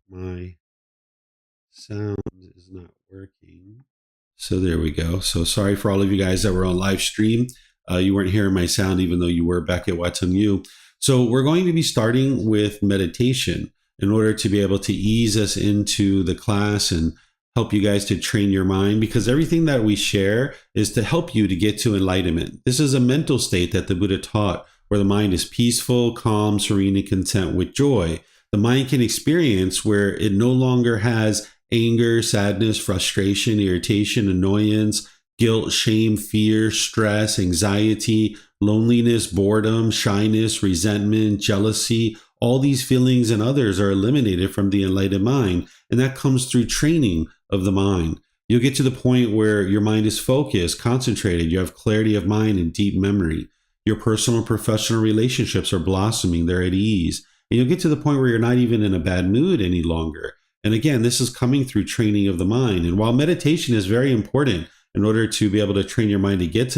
My sound is not working. So there we go. So sorry for all of you guys that were on live stream. You weren't hearing my sound, even though you were back at Wat Tung. So we're going to be starting with meditation in order to be able to ease us into the class and help you guys to train your mind, because everything that we share is to help you to get to enlightenment. This is a mental state that the Buddha taught, where the mind is peaceful, calm, serene, and content with joy. The mind can experience where it no longer has anger, sadness, frustration, irritation, annoyance, guilt, shame, fear, stress, anxiety, loneliness, boredom, shyness, resentment, jealousy. All these feelings and others are eliminated from the enlightened mind, and that comes through training of the mind. You'll get to the point where your mind is focused, concentrated, you have clarity of mind and deep memory. Your personal and professional relationships are blossoming, they're at ease. And you'll get to the point where you're not even in a bad mood any longer. And again, this is coming through training of the mind. And while meditation is very important in order to be able to train your mind to get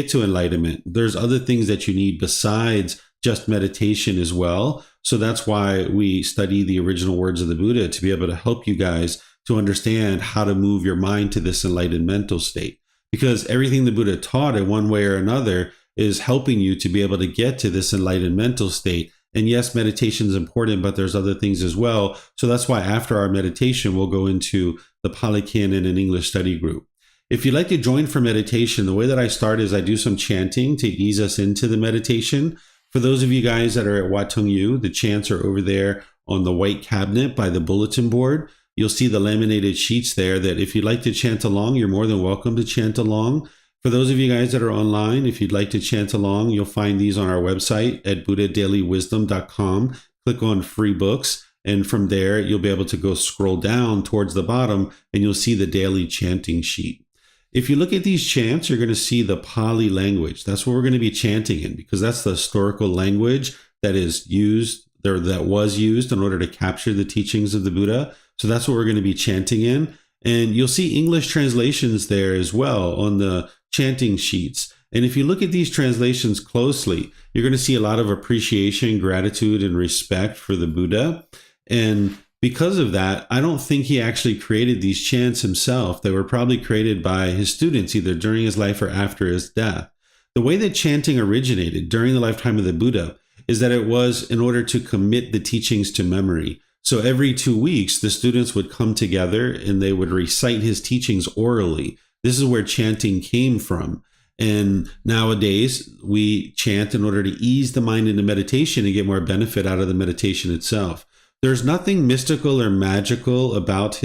to enlightenment, there's other things that you need besides just meditation as well. So that's why we study the original words of the Buddha, to be able to help you guys to understand how to move your mind to this enlightened mental state. Because everything the Buddha taught in one way or another is helping you to be able to get to this enlightened mental state. And yes, meditation is important, but there's other things as well. So that's why after our meditation, we'll go into the Pali Canon and English study group. If you'd like to join for meditation, the way that I start is I do some chanting to ease us into the meditation. For those of you guys that are at Wat Tung, the chants are over there on the white cabinet by the bulletin board. You'll see the laminated sheets there that if you'd like to chant along, you're more than welcome to chant along. For those of you guys that are online, if you'd like to chant along, you'll find these on our website at buddhadailywisdom.com. Click on free books, and from there, you'll be able to go scroll down towards the bottom, and you'll see the daily chanting sheet. If you look at these chants, you're going to see the Pali language. That's what we're going to be chanting in, because that's the historical language that is used, or that was used in order to capture the teachings of the Buddha. So that's what we're going to be chanting in. And you'll see English translations there as well on the chanting sheets. And if you look at these translations closely, you're going to see a lot of appreciation, gratitude, and respect for the Buddha. And because of that, I don't think he actually created these chants himself. They were probably created by his students, either during his life or after his death. The way that chanting originated during the lifetime of the Buddha is that it was in order to commit the teachings to memory. So every 2 weeks, the students would come together and they would recite his teachings orally. This is where chanting came from. And nowadays, we chant in order to ease the mind into meditation and get more benefit out of the meditation itself. There's nothing mystical or magical about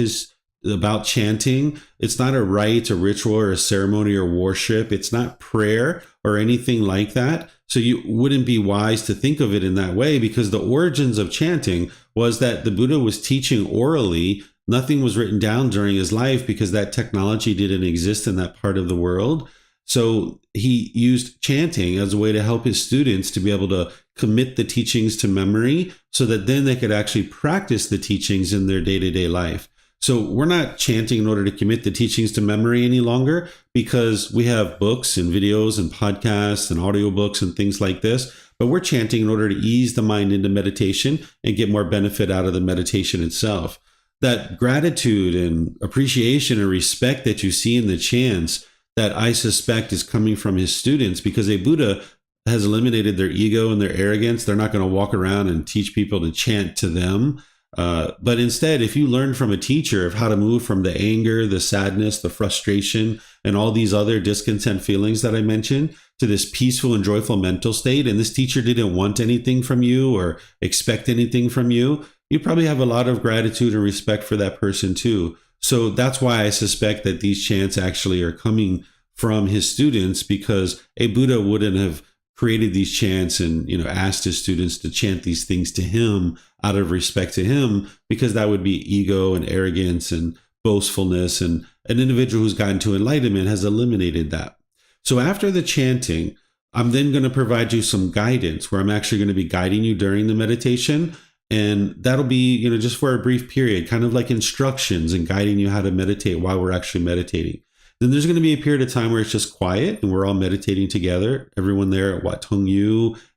chanting. It's not a rite, a ritual, or a ceremony or worship. It's not prayer or anything like that. So you wouldn't be wise to think of it in that way, because the origins of chanting was that the Buddha was teaching orally. Nothing was written down during his life because that technology didn't exist in that part of the world. So he used chanting as a way to help his students to be able to commit the teachings to memory, so that then they could actually practice the teachings in their day-to-day life. So we're not chanting in order to commit the teachings to memory any longer, because we have books and videos and podcasts and audiobooks and things like this. But we're chanting in order to ease the mind into meditation and get more benefit out of the meditation itself. That gratitude and appreciation and respect that you see in the chants, that I suspect is coming from his students, because a Buddha has eliminated their ego and their arrogance. They're not going to walk around and teach people to chant to them. But instead, if you learn from a teacher of how to move from the anger, the sadness, the frustration, and all these other discontent feelings that I mentioned to this peaceful and joyful mental state, and this teacher didn't want anything from you or expect anything from you, you probably have a lot of gratitude and respect for that person too. So that's why I suspect that these chants actually are coming from his students, because a Buddha wouldn't have created these chants and asked his students to chant these things to him out of respect to him, because that would be ego and arrogance and boastfulness, and an individual who's gotten to enlightenment has eliminated that. So after the chanting, I'm then going to provide you some guidance, where I'm actually going to be guiding you during the meditation, and that'll be just for a brief period, kind of like instructions and guiding you how to meditate while we're actually meditating. Then there's going to be a period of time where it's just quiet and we're all meditating together. Everyone there at Wat Tung,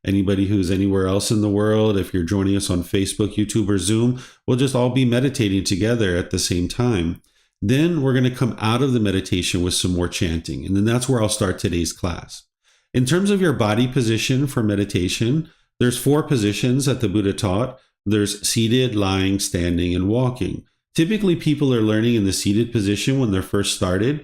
anybody who's anywhere else in the world, if you're joining us on Facebook, YouTube, or Zoom, we'll just all be meditating together at the same time. Then we're going to come out of the meditation with some more chanting. And then that's where I'll start today's class. In terms of your body position for meditation, there's 4 positions that the Buddha taught. There's seated, lying, standing, and walking. Typically, people are learning in the seated position when they're first starting.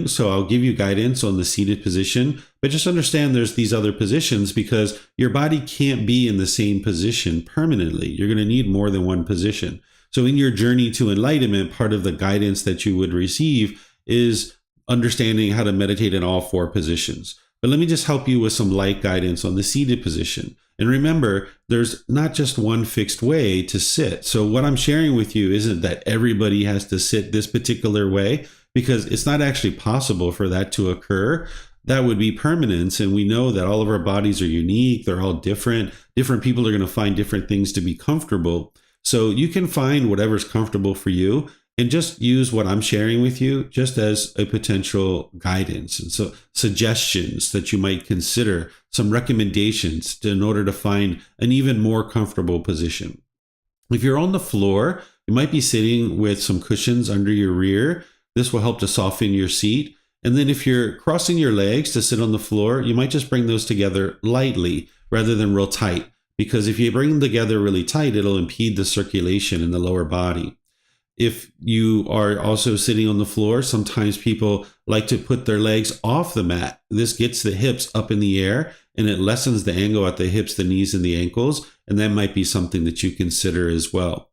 So I'll give you guidance on the seated position, but just understand there's these other positions because your body can't be in the same position permanently. You're going to need more than one position. So in your journey to enlightenment, part of the guidance that you would receive is understanding how to meditate in all 4 positions. But let me just help you with some light guidance on the seated position. And remember, there's not just one fixed way to sit. So what I'm sharing with you isn't that everybody has to sit this particular way, because it's not actually possible for that to occur. That would be permanence. And we know that all of our bodies are unique. They're all different. Different people are going to find different things to be comfortable. So you can find whatever's comfortable for you and just use what I'm sharing with you just as a potential guidance. And so suggestions that you might consider, some recommendations in order to find an even more comfortable position. If you're on the floor, you might be sitting with some cushions under your rear. This will help to soften your seat. And then if you're crossing your legs to sit on the floor, you might just bring those together lightly rather than real tight. Because if you bring them together really tight, it'll impede the circulation in the lower body. If you are also sitting on the floor, sometimes people like to put their legs off the mat. This gets the hips up in the air and it lessens the angle at the hips, the knees, and the ankles. And that might be something that you consider as well.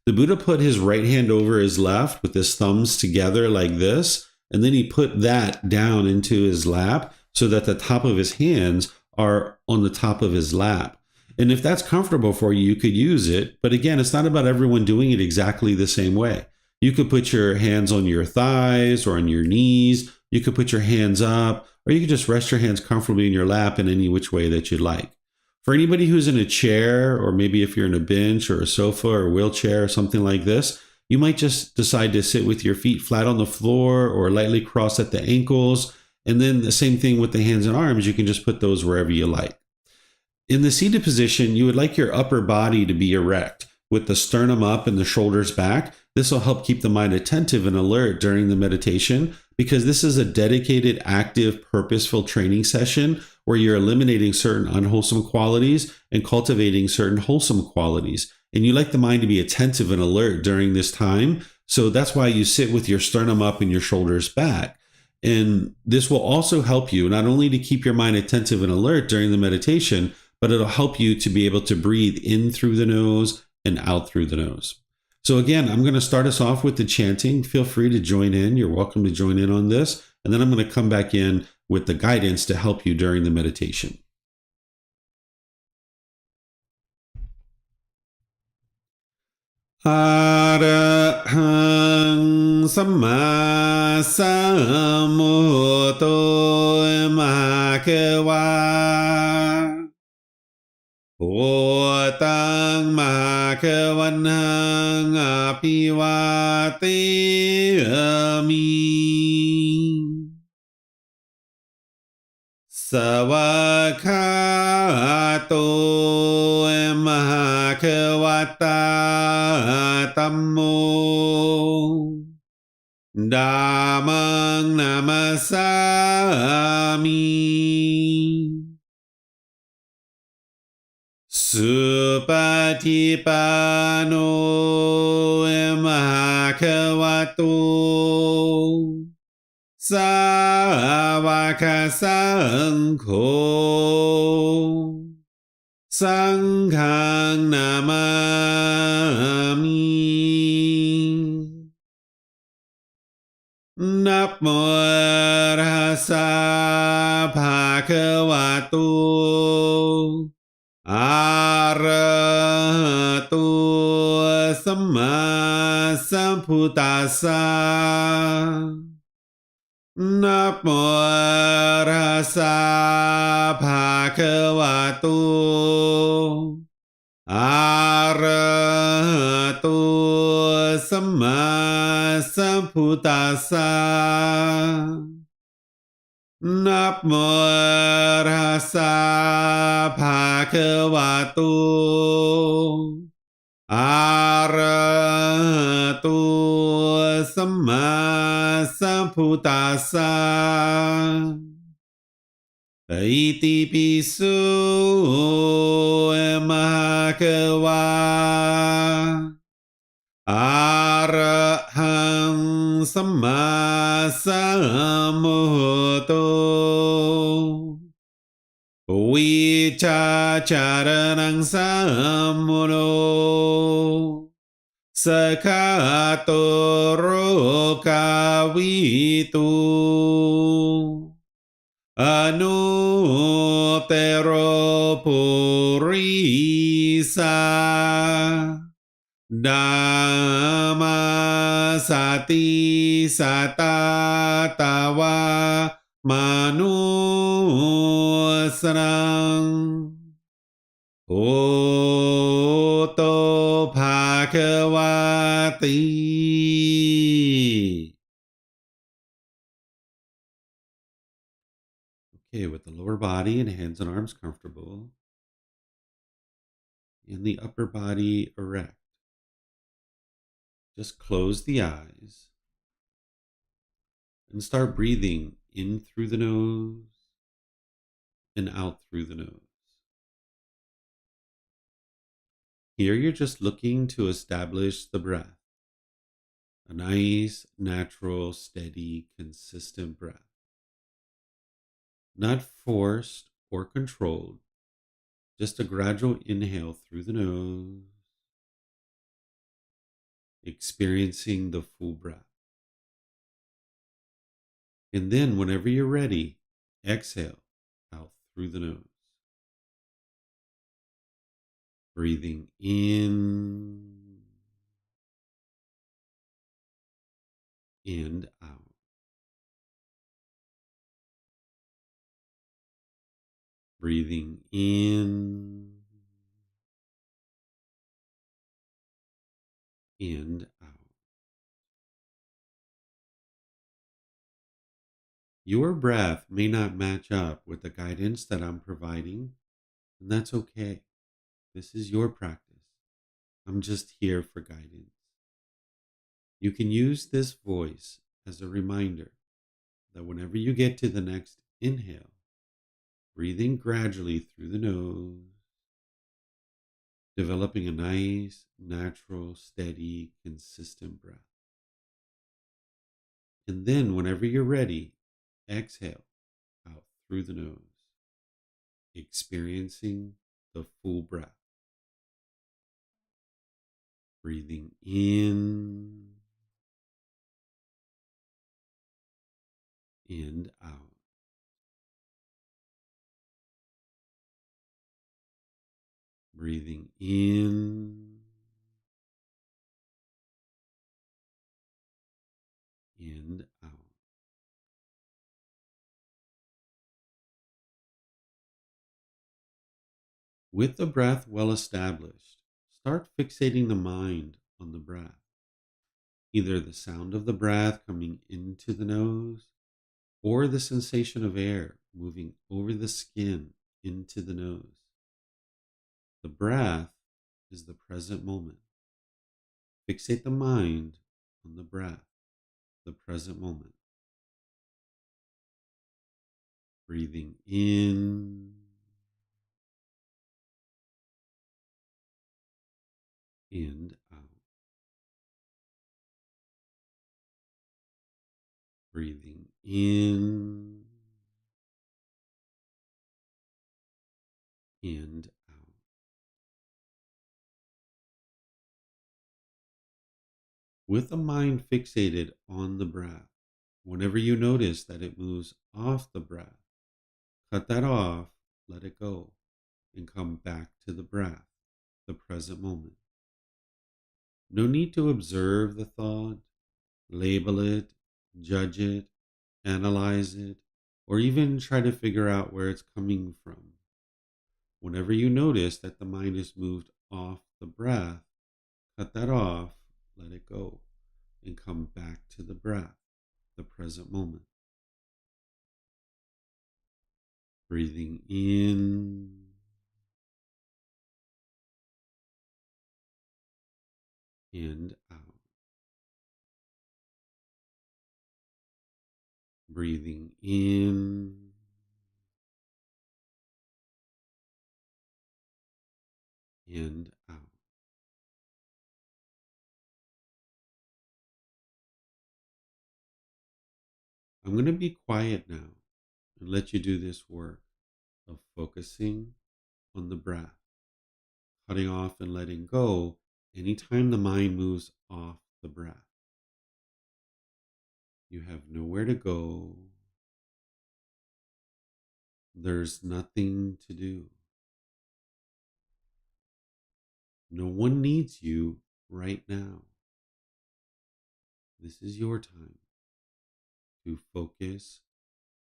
The Buddha put his right hand over his left with his thumbs together like this, and then he put that down into his lap so that the top of his hands are on the top of his lap. And if that's comfortable for you, you could use it. But again, it's not about everyone doing it exactly the same way. You could put your hands on your thighs or on your knees. You could put your hands up, or you could just rest your hands comfortably in your lap in any which way that you'd like. For anybody who's in a chair, or maybe if you're in a bench or a sofa or a wheelchair or something like this, you might just decide to sit with your feet flat on the floor or lightly cross at the ankles. And then the same thing with the hands and arms. You can just put those wherever you like. In the seated position, you would like your upper body to be erect with the sternum up and the shoulders back. This will help keep the mind attentive and alert during the meditation, because this is a dedicated, active, purposeful training session where you're eliminating certain unwholesome qualities and cultivating certain wholesome qualities. And you like the mind to be attentive and alert during this time. So that's why you sit with your sternum up and your shoulders back. And this will also help you not only to keep your mind attentive and alert during the meditation, but it'll help you to be able to breathe in through the nose and out through the nose. So again, I'm going to start us off with the chanting. Feel free to join in. You're welcome to join in on this. And then I'm going to come back in with the guidance to help you during the meditation. Arahang Samma Sambuddho Bhagava Wat Tung Bhagavanang Apivadeyami Savakhato Bhagavata Tammo Dhammang Namasami Supatipano Bhagavato Savaka Sangho Sanghang Namami Namo Tassa Bhagavato Arahato Samma Sambuddhassa Namo Tassa Bhagavato Arahato Samma Sambuddhassa พุทธัสสะนะโมตัสสะภะคะวะโตอะระหะโตสัมมาสัมพุทธัสสะอิติปิโสมะภะคะวะอะระหังสัมมาสัมพุทโธวิชาจารนังสัมมุโนสกขาโตโรกาวิตูอนุเตโรปุริสาดามาสติสัตตาตาวามนุสนังโอโตภาควาติ Okay, with the lower body and hands and arms comfortable, and the upper body erect. Just close the eyes and start breathing in through the nose and out through the nose. Here you're just looking to establish the breath, a nice, natural, steady, consistent breath. Not forced or controlled, just a gradual inhale through the nose, experiencing the full breath. And then whenever you're ready, exhale out through the nose. Breathing in and out. Breathing in and out. Your breath may not match up with the guidance that I'm providing, and that's okay. This is your practice. I'm just here for guidance. You can use this voice as a reminder that whenever you get to the next inhale, breathing gradually through the nose, developing a nice, natural, steady, consistent breath. And then whenever you're ready, exhale out through the nose, experiencing the full breath. Breathing in and out. Breathing in and out. With the breath well established, start fixating the mind on the breath, either the sound of the breath coming into the nose or the sensation of air moving over the skin into the nose. The breath is the present moment. Fixate the mind on the breath, the present moment. Breathing in and out. Breathing in and out. With the mind fixated on the breath, whenever you notice that it moves off the breath, cut that off, let it go, and come back to the breath, the present moment. No need to observe the thought, label it, judge it, analyze it, or even try to figure out where it's coming from. Whenever you notice that the mind is moved off the breath, cut that off, let it go, and come back to the breath, the present moment. Breathing in and out. Breathing in and out. I'm going to be quiet now and let you do this work of focusing on the breath, cutting off and letting go anytime the mind moves off the breath. You have nowhere to go. There's nothing to do. No one needs you right now. This is your time to focus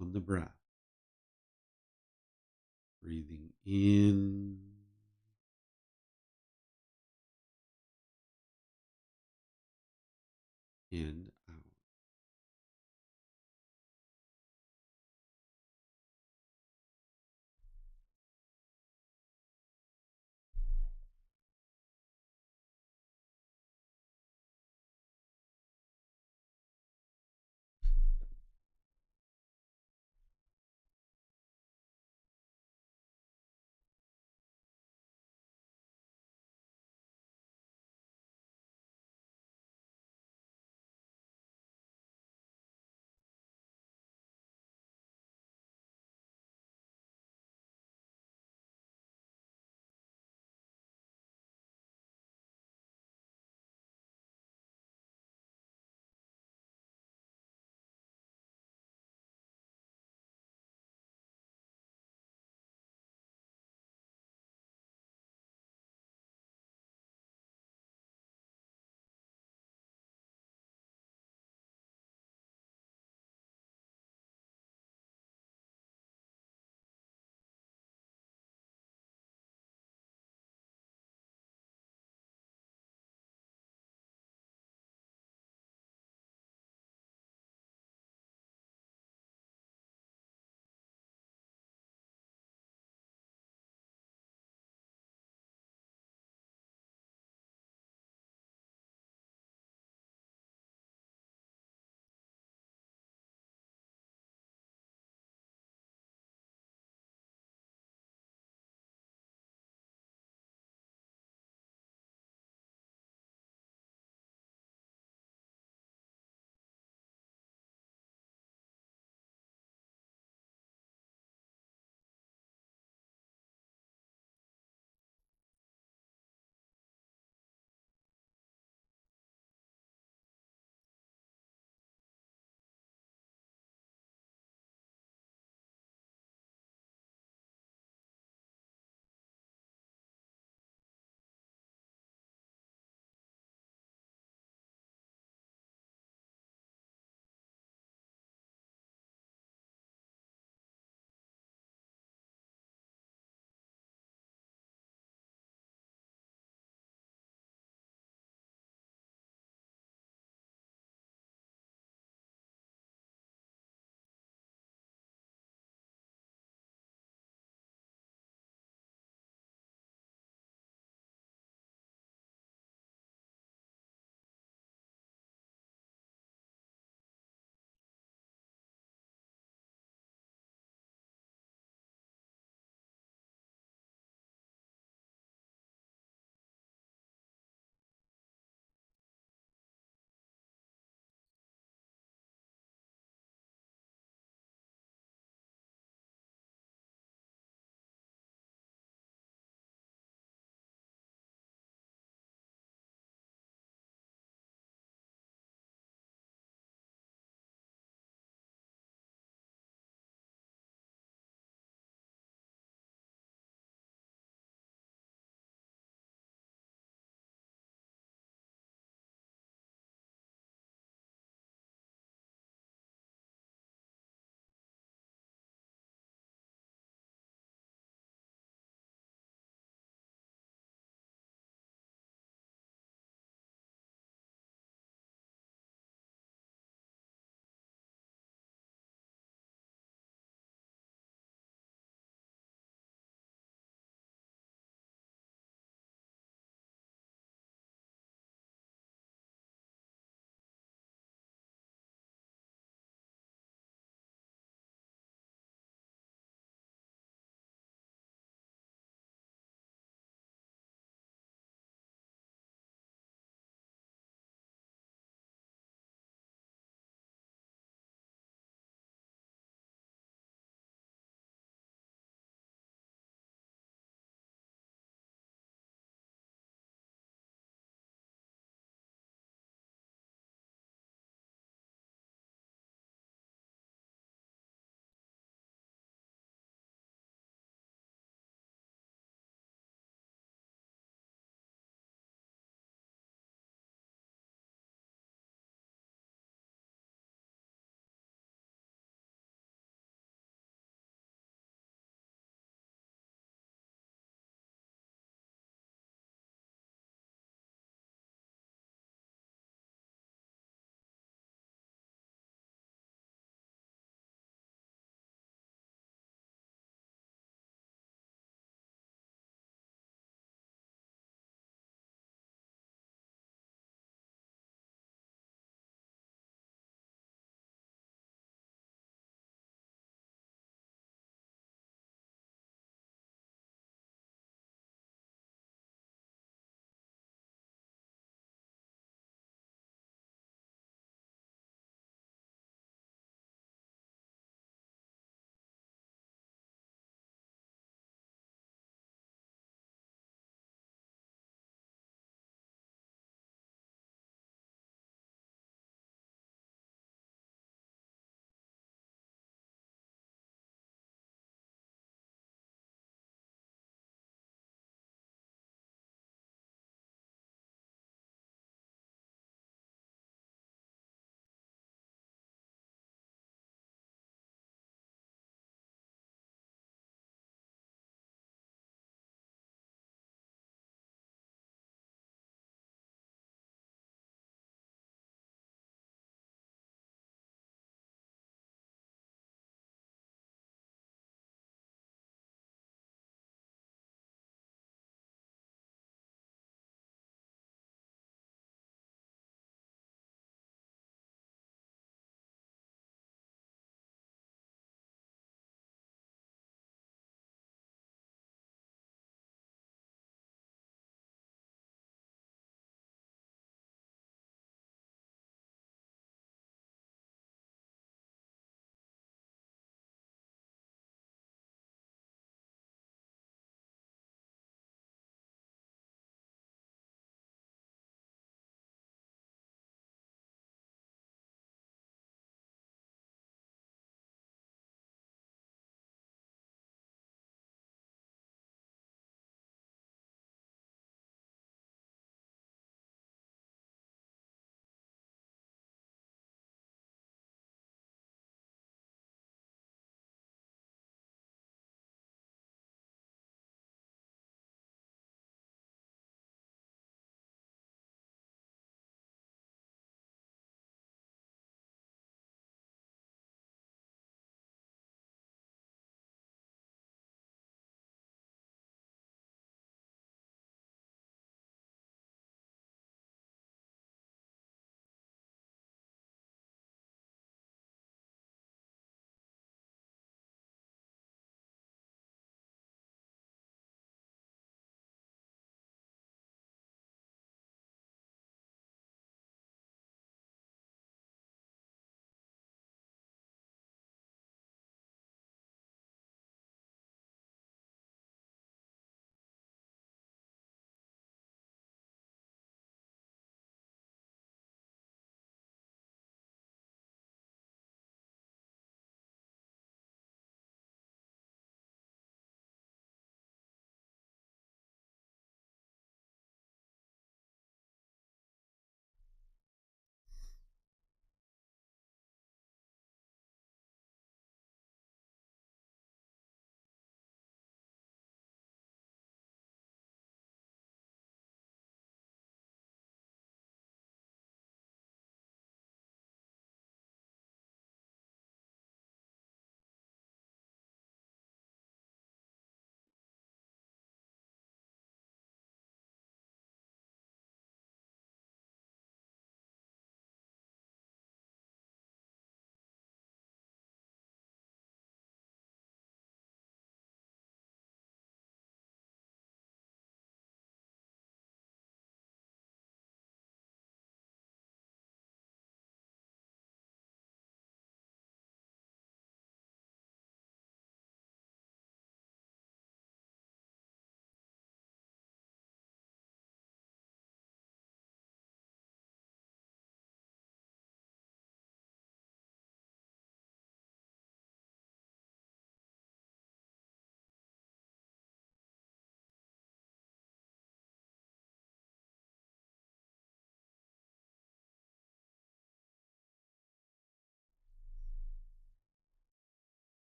on the breath. Breathing in and out.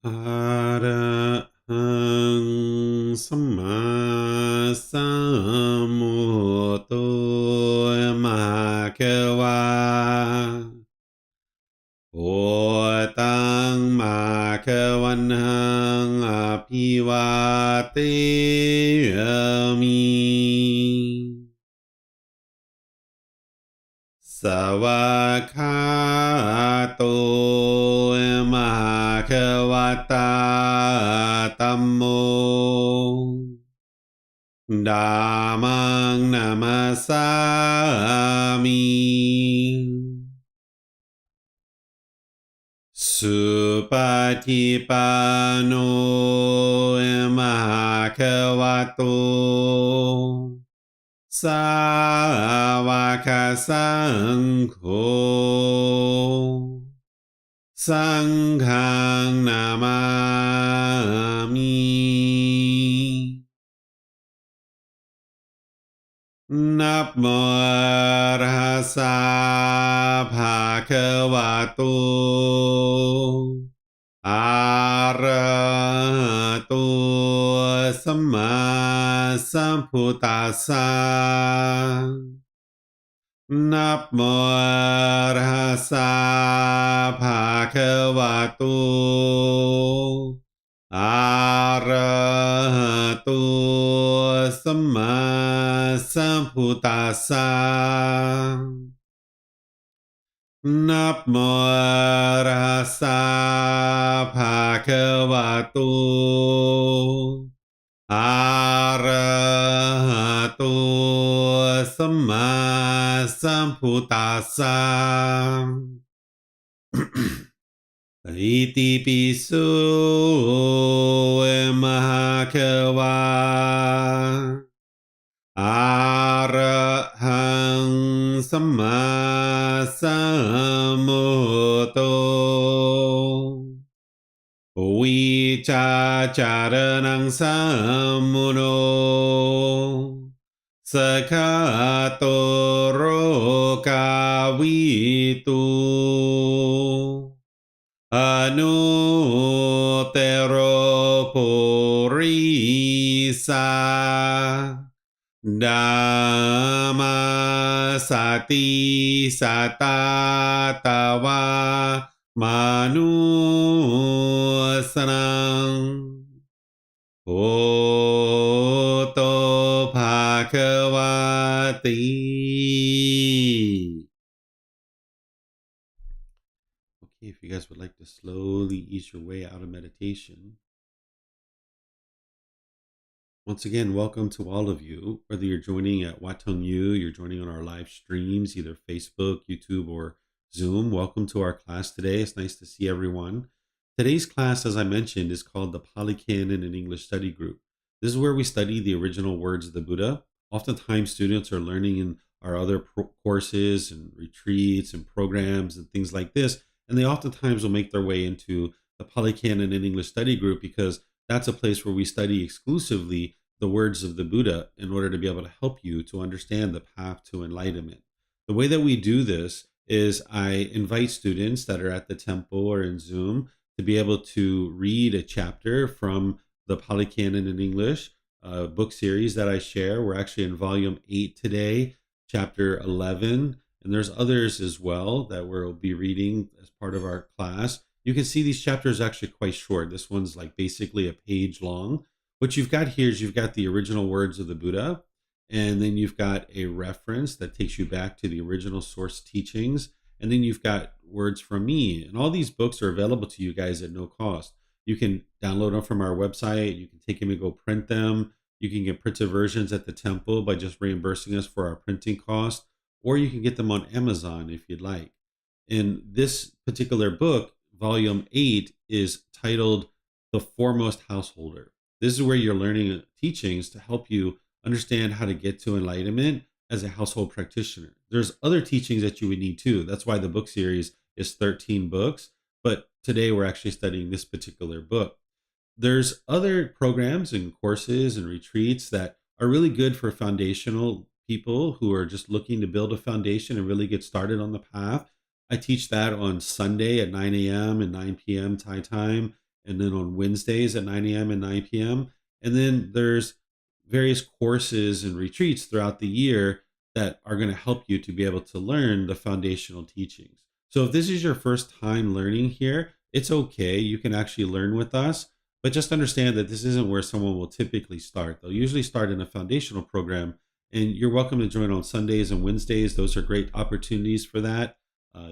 อะระหังสัมมาสัมพุทโธมหาเขวาโอตังมาเขวันหังอภิวาเตมิสวากขาโตมหาเขวตาธัมโมดามังนามาสามิสุปฏิปันโนมหาเขวโตสาวกสังโฆสังฆังนามามินับโมอะระหะสะภะคะวะโตอะระหะโตสัมมาสัมพุทธัสสะนับโมอะระหะสะภะคะวะโตอะระหะโตสัมมาสัมพุทธัสสะนับโมอะระหะสะภะคะวะโตอะระหะโตสัมมาสัมพุทธัสสะอิติปิโสมหาเขวาอะระหังสัมมาสัมพุทโธวิชาจารนังสัมมุโนสกขาโตโรกาวิตูอนุเตโรปุริสาดามาสติสัตตาตาวามานุสนังโอโตภาควาติ Okay, if you guys would like to slowly ease your way out of meditation, once again, welcome to all of you. Whether you're joining at Wat Tung, you're joining on our live streams, either Facebook, YouTube, or Zoom. Welcome to our class today. It's nice to see everyone. Today's class, as I mentioned, is called the Pali Canon and English Study Group. This is where we study the original words of the Buddha. Oftentimes, students are learning in our other courses and retreats and programs and things like this, and they oftentimes will make their way into the Pali Canon and English Study Group because that's a place where we study exclusively the words of the Buddha in order to be able to help you to understand the path to enlightenment. The way that we do this is I invite students that are at the temple or in Zoom to be able to read a chapter from the Pali Canon in English book series that I share. We're actually in volume 8 today, chapter 11, and there's others as well that we'll be reading as part of our class. You can see these chapters are actually quite short. This one's like basically a page long. What you've got here is you've got the original words of the Buddha, and then you've got a reference that takes you back to the original source teachings, and then you've got words from me. And all these books are available to you guys at no cost. You can download them from our website. You can take them and go print them. You can get printed versions at the temple by just reimbursing us for our printing cost, or you can get them on Amazon if you'd like. In this particular book, volume 8 is titled The Foremost Householder. This is where you're learning teachings to help you understand how to get to enlightenment as a household practitioner. There's other teachings that you would need too. That's why the book series is 13 books. But today we're actually studying this particular book. There's other programs and courses and retreats that are really good for foundational people who are just looking to build a foundation and really get started on the path. I teach that on Sunday at 9 a.m. and 9 p.m. Thai time. and then on Wednesdays at 9 a.m. and 9 p.m. And then there's various courses and retreats throughout the year that are going to help you to be able to learn the foundational teachings. So if this is your first time learning here, it's okay. You can actually learn with us, but just understand that this isn't where someone will typically start. They'll usually start in a foundational program, and you're welcome to join on Sundays and Wednesdays. Those are great opportunities for that.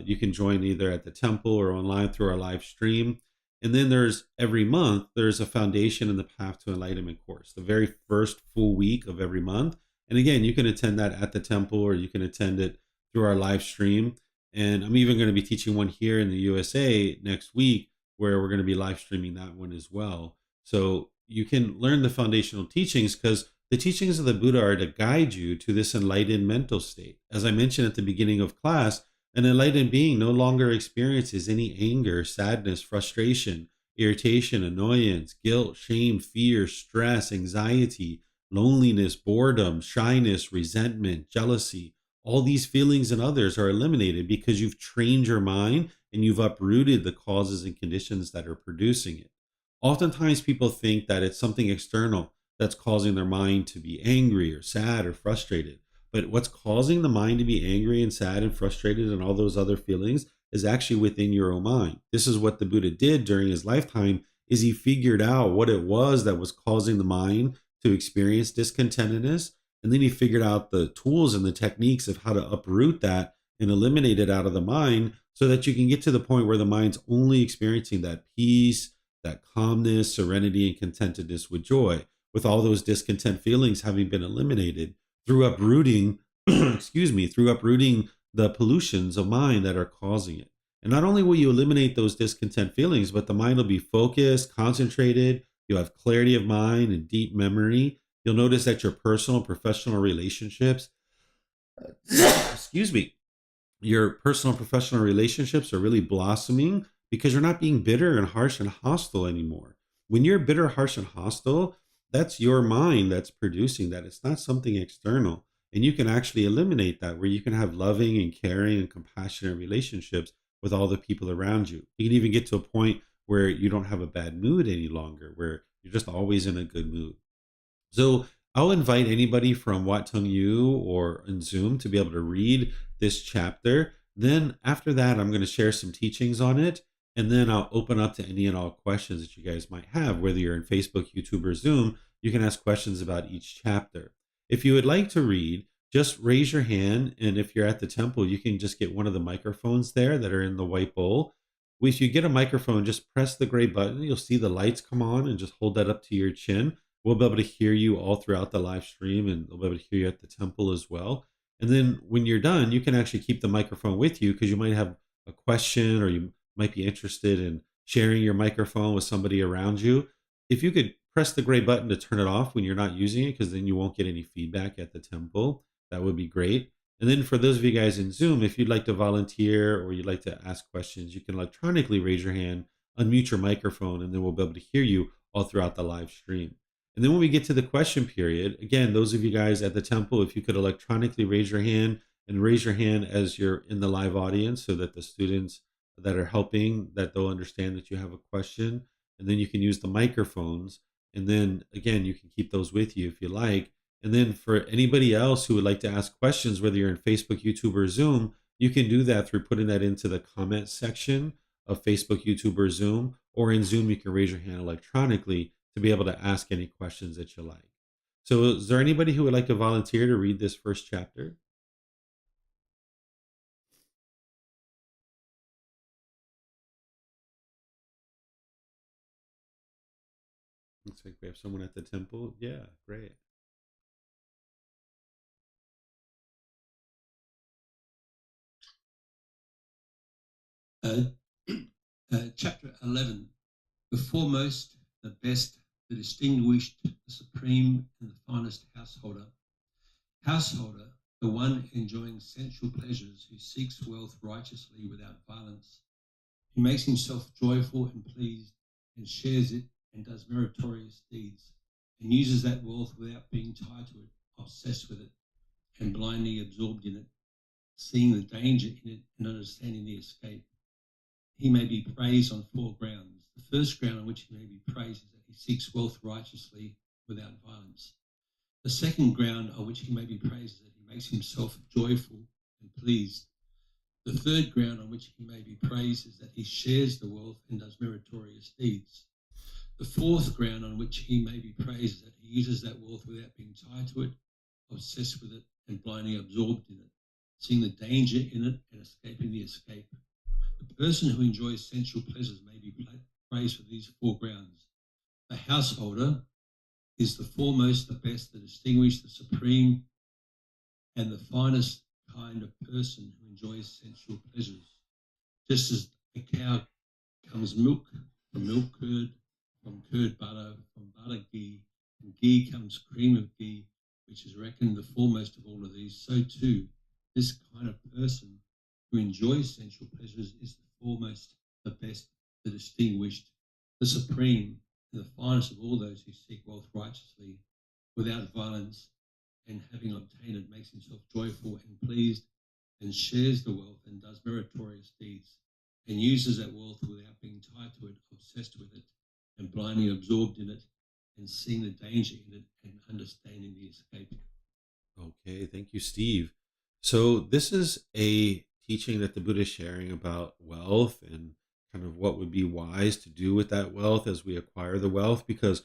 You can join either at the temple or online through our live stream. And then there's every month, there's a foundation in the path to enlightenment course, the very first full week of every month. And again, you can attend that at the temple or you can attend it through our live stream. And I'm even going to be teaching one here in the USA next week where we're going to be live streaming that one as well. So you can learn the foundational teachings because the teachings of the Buddha are to guide you to this enlightened mental state. As I mentioned at the beginning of class, an enlightened being no longer experiences any anger, sadness, frustration, irritation, annoyance, guilt, shame, fear, stress, anxiety, loneliness, boredom, shyness, resentment, jealousy. All these feelings and others are eliminated because you've trained your mind and you've uprooted the causes and conditions that are producing it. Oftentimes, people think that it's something external that's causing their mind to be angry or sad or frustrated. But what's causing the mind to be angry and sad and frustrated and all those other feelings is actually within your own mind. This is what the Buddha did during his lifetime is he figured out what it was that was causing the mind to experience discontentedness. And then he figured out the tools and the techniques of how to uproot that and eliminate it out of the mind so that you can get to the point where the mind's only experiencing that peace, that calmness, serenity, and contentedness with joy, with all those discontent feelings having been eliminated through uprooting, through uprooting the pollutions of mind that are causing it. And not only will you eliminate those discontent feelings, but the mind will be focused, concentrated. You'll have clarity of mind and deep memory. You'll notice that your personal, professional relationships, your personal, professional relationships are really blossoming because you're not being bitter and harsh and hostile anymore. When you're bitter, harsh, and hostile, that's your mind that's producing that. It's not something external. And you can actually eliminate that where you can have loving and caring and compassionate relationships with all the people around you. You can even get to a point where you don't have a bad mood any longer, where you're just always in a good mood. So I'll invite anybody from Wat Tung or in Zoom to be able to read this chapter. Then after that, I'm going to share some teachings on it. And then I'll open up to any and all questions that you guys might have, whether you're in Facebook, YouTube, or Zoom. You can ask questions about each chapter. If you would like to read, just raise your hand. And if you're at the temple, you can just get one of the microphones there that are in the white bowl. If you get a microphone, just press the gray button. You'll see the lights come on and just hold that up to your chin. We'll be able to hear you all throughout the live stream and we'll be able to hear you at the temple as well. And then when you're done, you can actually keep the microphone with you because you might have a question or you might be interested in sharing your microphone with somebody around you. If you could press the gray button to turn it off when you're not using it, because then you won't get any feedback at the temple, that would be great. And then for those of you guys in Zoom, if you'd like to volunteer or you'd like to ask questions, you can electronically raise your hand, unmute your microphone, and then we'll be able to hear you all throughout the live stream. And then when we get to the question period, again, those of you guys at the temple, if you could electronically raise your hand and raise your hand as you're in the live audience so that the students that are helping, that they'll understand that you have a question. And then you can use the microphones. And then again, you can keep those with you if you like. And then for anybody else who would like to ask questions, whether you're in Facebook, YouTube, or Zoom, you can do that through putting that into the comment section of Facebook, YouTube, or Zoom. Or in Zoom, you can raise your hand electronically to be able to ask any questions that you like. So is there anybody who would like to volunteer to read this first chapter? Looks like we have someone at the temple. Yeah, great. Chapter 11. The foremost, the best, the distinguished, the supreme, and the finest householder. Householder, the one enjoying sensual pleasures, who seeks wealth righteously without violence. He makes himself joyful and pleased and shares it and does meritorious deeds and uses that wealth without being tied to it, obsessed with it, and blindly absorbed in it, seeing the danger in it and understanding the escape. He may be praised on 4 grounds: The first ground on which he may be praised is that he seeks wealth righteously without violence. The second ground on which he may be praised is that he makes himself joyful and pleased. The third ground on which he may be praised is that he shares the wealth and does meritorious deeds. The fourth ground on which he may be praised is that he uses that wealth without being tied to it, obsessed with it, and blindly absorbed in it, seeing the danger in it and escaping the escape. The person who enjoys sensual pleasures may be praised for these four grounds. The householder is the foremost, the best, the distinguished, the supreme, and the finest kind of person who enjoys sensual pleasures. Just as a cow comes milk from milk curd, from curd butter, from butter ghee, from ghee comes cream of ghee, which is reckoned the foremost of all of these, so too this kind of person who enjoys sensual pleasures is the foremost, the best, the distinguished, the supreme, and the finest of all those who seek wealth righteously, without violence, and having obtained it makes himself joyful and pleased, and shares the wealth and does meritorious deeds, and uses that wealth without being tied to it, obsessed with it, and blindly absorbed in it, and seeing the danger in it and understanding the escape. Okay, thank you, Steve. So, this is a teaching that the Buddha is sharing about wealth and kind of what would be wise to do with that wealth as we acquire the wealth, because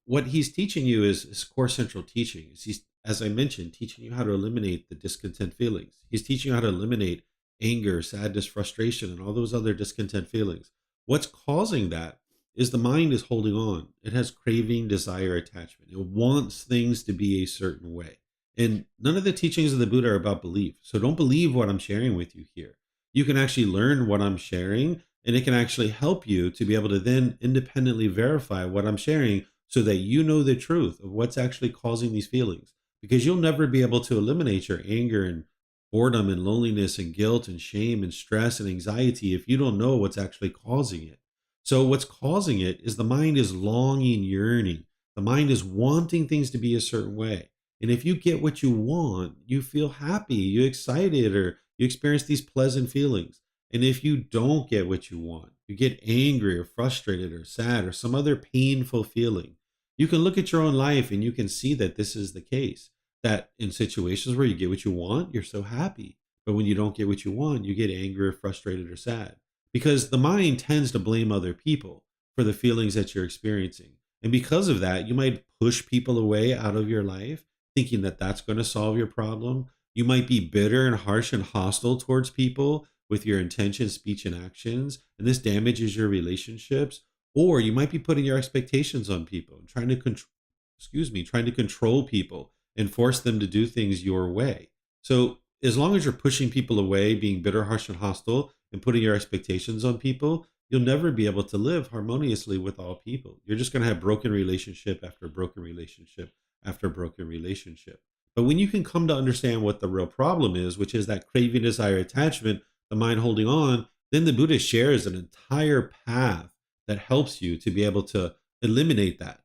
what he's teaching you is his core central teaching. He's, as I mentioned, teaching you how to eliminate the discontent feelings. He's teaching you how to eliminate anger, sadness, frustration, and all those other discontent feelings. What's causing that is the mind is holding on. It has craving, desire, attachment. It wants things to be a certain way. And none of the teachings of the Buddha are about belief. So don't believe what I'm sharing with you here. You can actually learn what I'm sharing, and it can actually help you to be able to then independently verify what I'm sharing so that you know the truth of what's actually causing these feelings. Because you'll never be able to eliminate your anger and boredom and loneliness and guilt and shame and stress and anxiety if you don't know what's actually causing it. So, what's causing it is the mind is longing, yearning. The mind is wanting things to be a certain way. And if you get what you want, you feel happy, you excited, or you experience these pleasant feelings. And if you don't get what you want, you get angry or frustrated or sad or some other painful feeling. You can look at your own life and you can see that this is the case. That in situations where you get what you want, you're so happy. But when you don't get what you want, you get angry or frustrated or sad. Because the mind tends to blame other people for the feelings that you're experiencing. And because of that, you might push people away out of your life, thinking that that's going to solve your problem. You might be bitter and harsh and hostile towards people with your intentions, speech, and actions, and this damages your relationships. Or you might be putting your expectations on people and trying to trying to control people and force them to do things your way. So as long as you're pushing people away, being bitter, harsh, and hostile, and putting your expectations on people, you'll never be able to live harmoniously with all people. You're just going to have broken relationship after broken relationship after broken relationship. But when you can come to understand what the real problem is, which is that craving, desire, attachment, the mind holding on, then the Buddha shares an entire path that helps you to be able to eliminate that.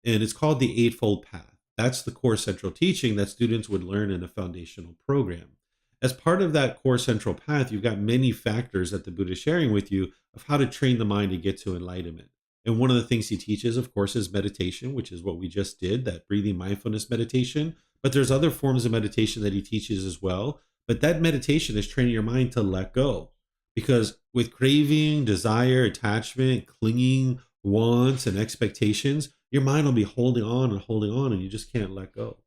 And it's called the Eightfold Path. That's the core central teaching that students would learn in a foundational program. As part of that core central path, you've got many factors that the Buddha is sharing with you of how to train the mind to get to enlightenment. And one of the things he teaches, of course, is meditation, which is what we just did, that breathing mindfulness meditation. But there's other forms of meditation that he teaches as well. But that meditation is training your mind to let go. Because with craving, desire, attachment, clinging, wants, and expectations, your mind will be holding on, and you just can't let go.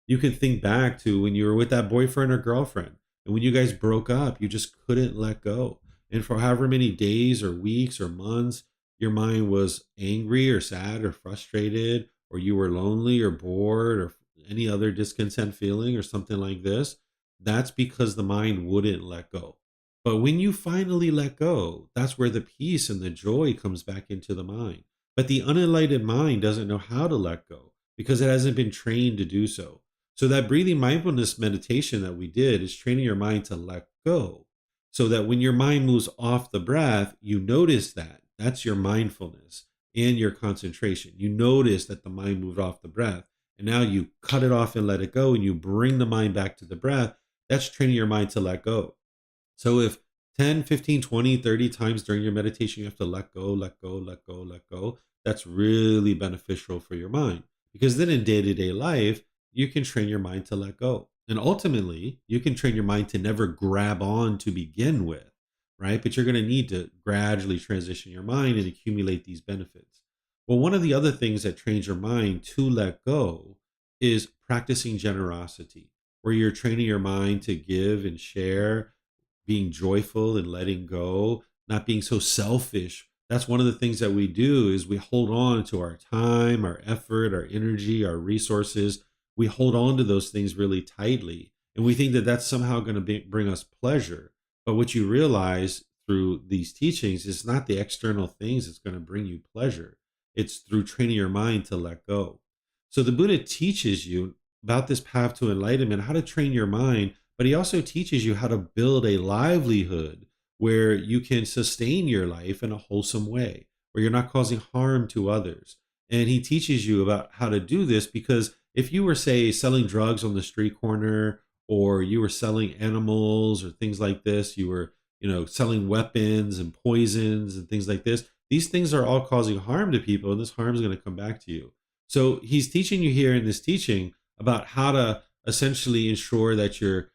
You can think back to when you were with that boyfriend or girlfriend, and when you guys broke up, you just couldn't let go. And for however many days or weeks or months, your mind was angry or sad or frustrated, or you were lonely or bored or any other discontent feeling or something like this. That's because the mind wouldn't let go. But when you finally let go, that's where the peace and the joy comes back into the mind. But the unenlightened mind doesn't know how to let go because it hasn't been trained to do so. So that breathing mindfulness meditation that we did is training your mind to let go so that when your mind moves off the breath, you notice that. That's your mindfulness and your concentration. You notice that the mind moved off the breath, and now you cut it off and let it go, and you bring the mind back to the breath. That's training your mind to let go. So if 10, 15, 20, 30 times during your meditation, you have to let go, let go, let go, let go. That's really beneficial for your mind, because then in day-to-day life, you can train your mind to let go. And ultimately, you can train your mind to never grab on to begin with, right? But you're going to need to gradually transition your mind and accumulate these benefits. Well, one of the other things that trains your mind to let go is practicing generosity, where you're training your mind to give and share, being joyful and letting go, not being so selfish. That's one of the things that we do is we hold on to our time, our effort, our energy, our resources. We hold on to those things really tightly. And we think that that's somehow going to bring us pleasure. But what you realize through these teachings is not the external things that's going to bring you pleasure. It's through training your mind to let go. So the Buddha teaches you about this path to enlightenment, how to train your mind, but he also teaches you how to build a livelihood where you can sustain your life in a wholesome way, where you're not causing harm to others. And he teaches you about how to do this, because if you were, say, selling drugs on the street corner, or you were selling animals or things like this, you were, selling weapons and poisons and things like this, these things are all causing harm to people, and this harm is going to come back to you. So he's teaching you here in this teaching about how to essentially ensure that you're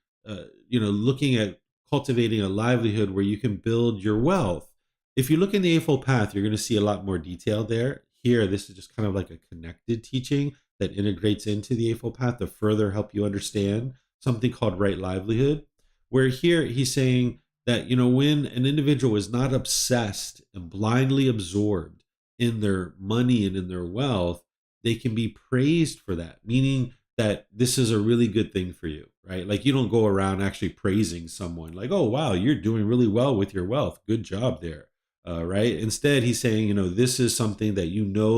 looking at cultivating a livelihood where you can build your wealth. If you look in the Eightfold Path, you're going to see a lot more detail there. Here, this is just kind of like a connected teaching that integrates into the Eightfold Path to further help you understand something called right livelihood. Where here he's saying that, when an individual is not obsessed and blindly absorbed in their money and in their wealth, they can be praised for that, meaning that this is a really good thing for you, right? Like, you don't go around actually praising someone like, oh, wow, you're doing really well with your wealth. Good job there, right? Instead, he's saying, this is something that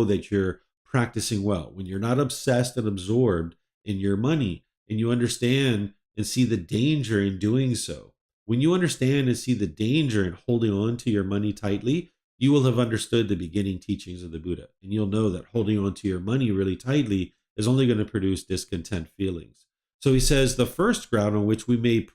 that you're practicing well. When you're not obsessed and absorbed in your money, and you understand and see the danger in doing so. When you understand and see the danger in holding on to your money tightly, you will have understood the beginning teachings of the Buddha. And you'll know that holding on to your money really tightly is only going to produce discontent feelings. So he says the first ground on which we may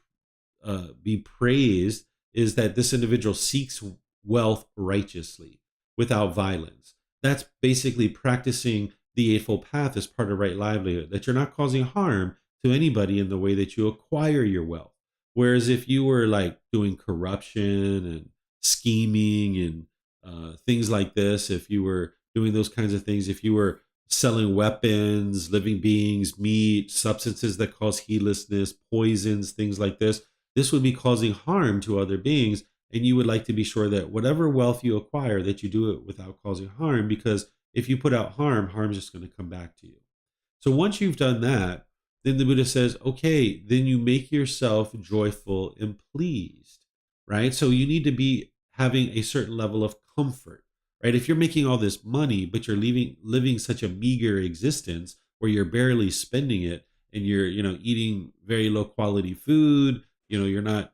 be praised is that this individual seeks wealth righteously, without violence. That's basically practicing the Eightfold Path as part of right livelihood, that you're not causing harm to anybody in the way that you acquire your wealth. Whereas if you were like doing corruption and scheming and things like this, if you were doing those kinds of things, if you were selling weapons, living beings, meat, substances that cause heedlessness, poisons, things like this would be causing harm to other beings. And you would like to be sure that whatever wealth you acquire, that you do it without causing harm, because if you put out harm, harm's just going to come back to you. So once you've done that, then the Buddha says, okay, then you make yourself joyful and pleased, right? So you need to be having a certain level of comfort, right? If you're making all this money, but you're living such a meager existence where you're barely spending it, and you're, eating very low quality food, you're not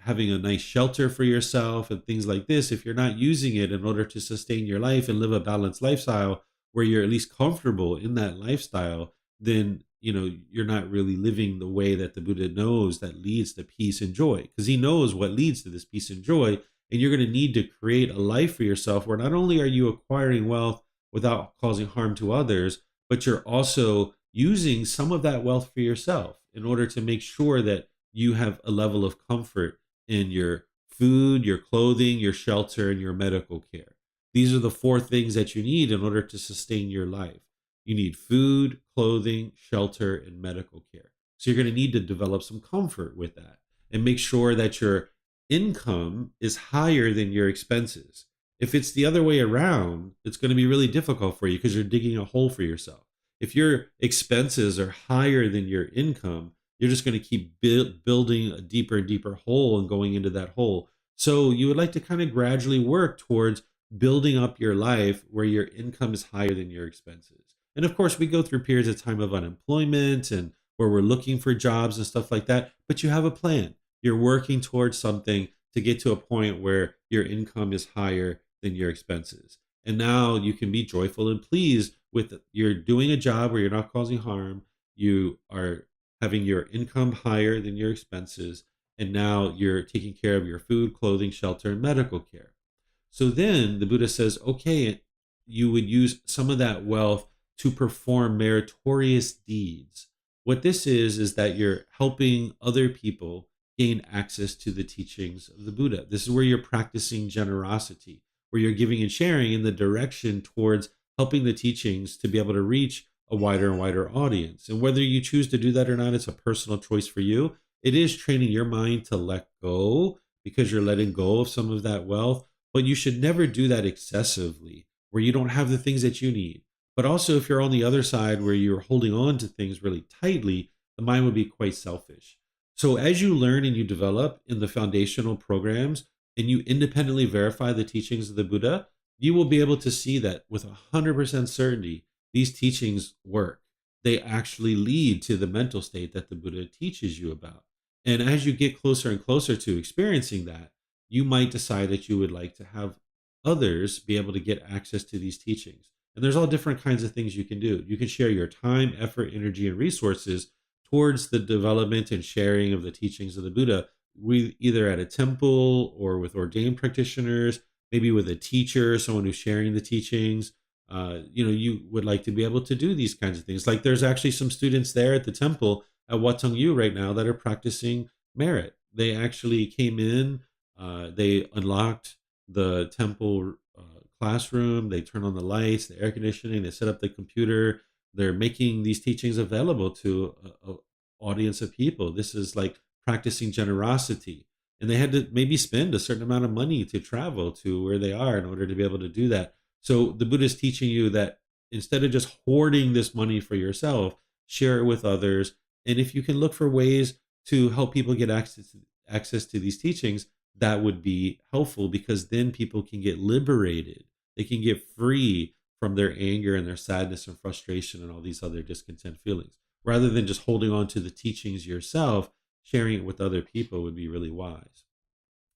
having a nice shelter for yourself and things like this. If you're not using it in order to sustain your life and live a balanced lifestyle where you're at least comfortable in that lifestyle, then you're not really living the way that the Buddha knows that leads to peace and joy, because he knows what leads to this peace and joy. And you're going to need to create a life for yourself where not only are you acquiring wealth without causing harm to others, but you're also using some of that wealth for yourself in order to make sure that you have a level of comfort in your food, your clothing, your shelter, and your medical care. These are the four things that you need in order to sustain your life. You need food, clothing, shelter, and medical care. So you're going to need to develop some comfort with that and make sure that your income is higher than your expenses. If it's the other way around, it's going to be really difficult for you because you're digging a hole for yourself. If your expenses are higher than your income, you're just going to keep building a deeper and deeper hole and going into that hole. So you would like to kind of gradually work towards building up your life where your income is higher than your expenses. And of course, we go through periods of time of unemployment and where we're looking for jobs and stuff like that, but you have a plan. You're working towards something to get to a point where your income is higher than your expenses. And now you can be joyful and pleased with you're doing a job where you're not causing harm. You are having your income higher than your expenses, and now you're taking care of your food, clothing, shelter, and medical care. So then the Buddha says, okay, you would use some of that wealth to perform meritorious deeds. What this is that you're helping other people gain access to the teachings of the Buddha. This is where you're practicing generosity, where you're giving and sharing in the direction towards helping the teachings to be able to reach a wider and wider audience. And whether you choose to do that or not, it's a personal choice for you. It is training your mind to let go because you're letting go of some of that wealth, but you should never do that excessively where you don't have the things that you need. But also, if you're on the other side where you're holding on to things really tightly, the mind would be quite selfish. So, as you learn and you develop in the foundational programs and you independently verify the teachings of the Buddha, you will be able to see that with 100% certainty, these teachings work. They actually lead to the mental state that the Buddha teaches you about. And as you get closer and closer to experiencing that, you might decide that you would like to have others be able to get access to these teachings. And there's all different kinds of things you can do. You can share your time, effort, energy, and resources towards the development and sharing of the teachings of the Buddha, either at a temple or with ordained practitioners, maybe with a teacher, someone who's sharing the teachings. You would like to be able to do these kinds of things. Like there's actually some students there at the temple at Wat Tung right now that are practicing merit. They actually came in, they unlocked the temple classroom, they turn on the lights, the air conditioning, they set up the computer. They're making these teachings available to a audience of people. This is like practicing generosity. And they had to maybe spend a certain amount of money to travel to where they are in order to be able to do that. So the Buddha is teaching you that instead of just hoarding this money for yourself, share it with others. And if you can look for ways to help people get access to these teachings, that would be helpful because then people can get liberated. They can get free from their anger and their sadness and frustration and all these other discontent feelings. Rather than just holding on to the teachings yourself, sharing it with other people would be really wise.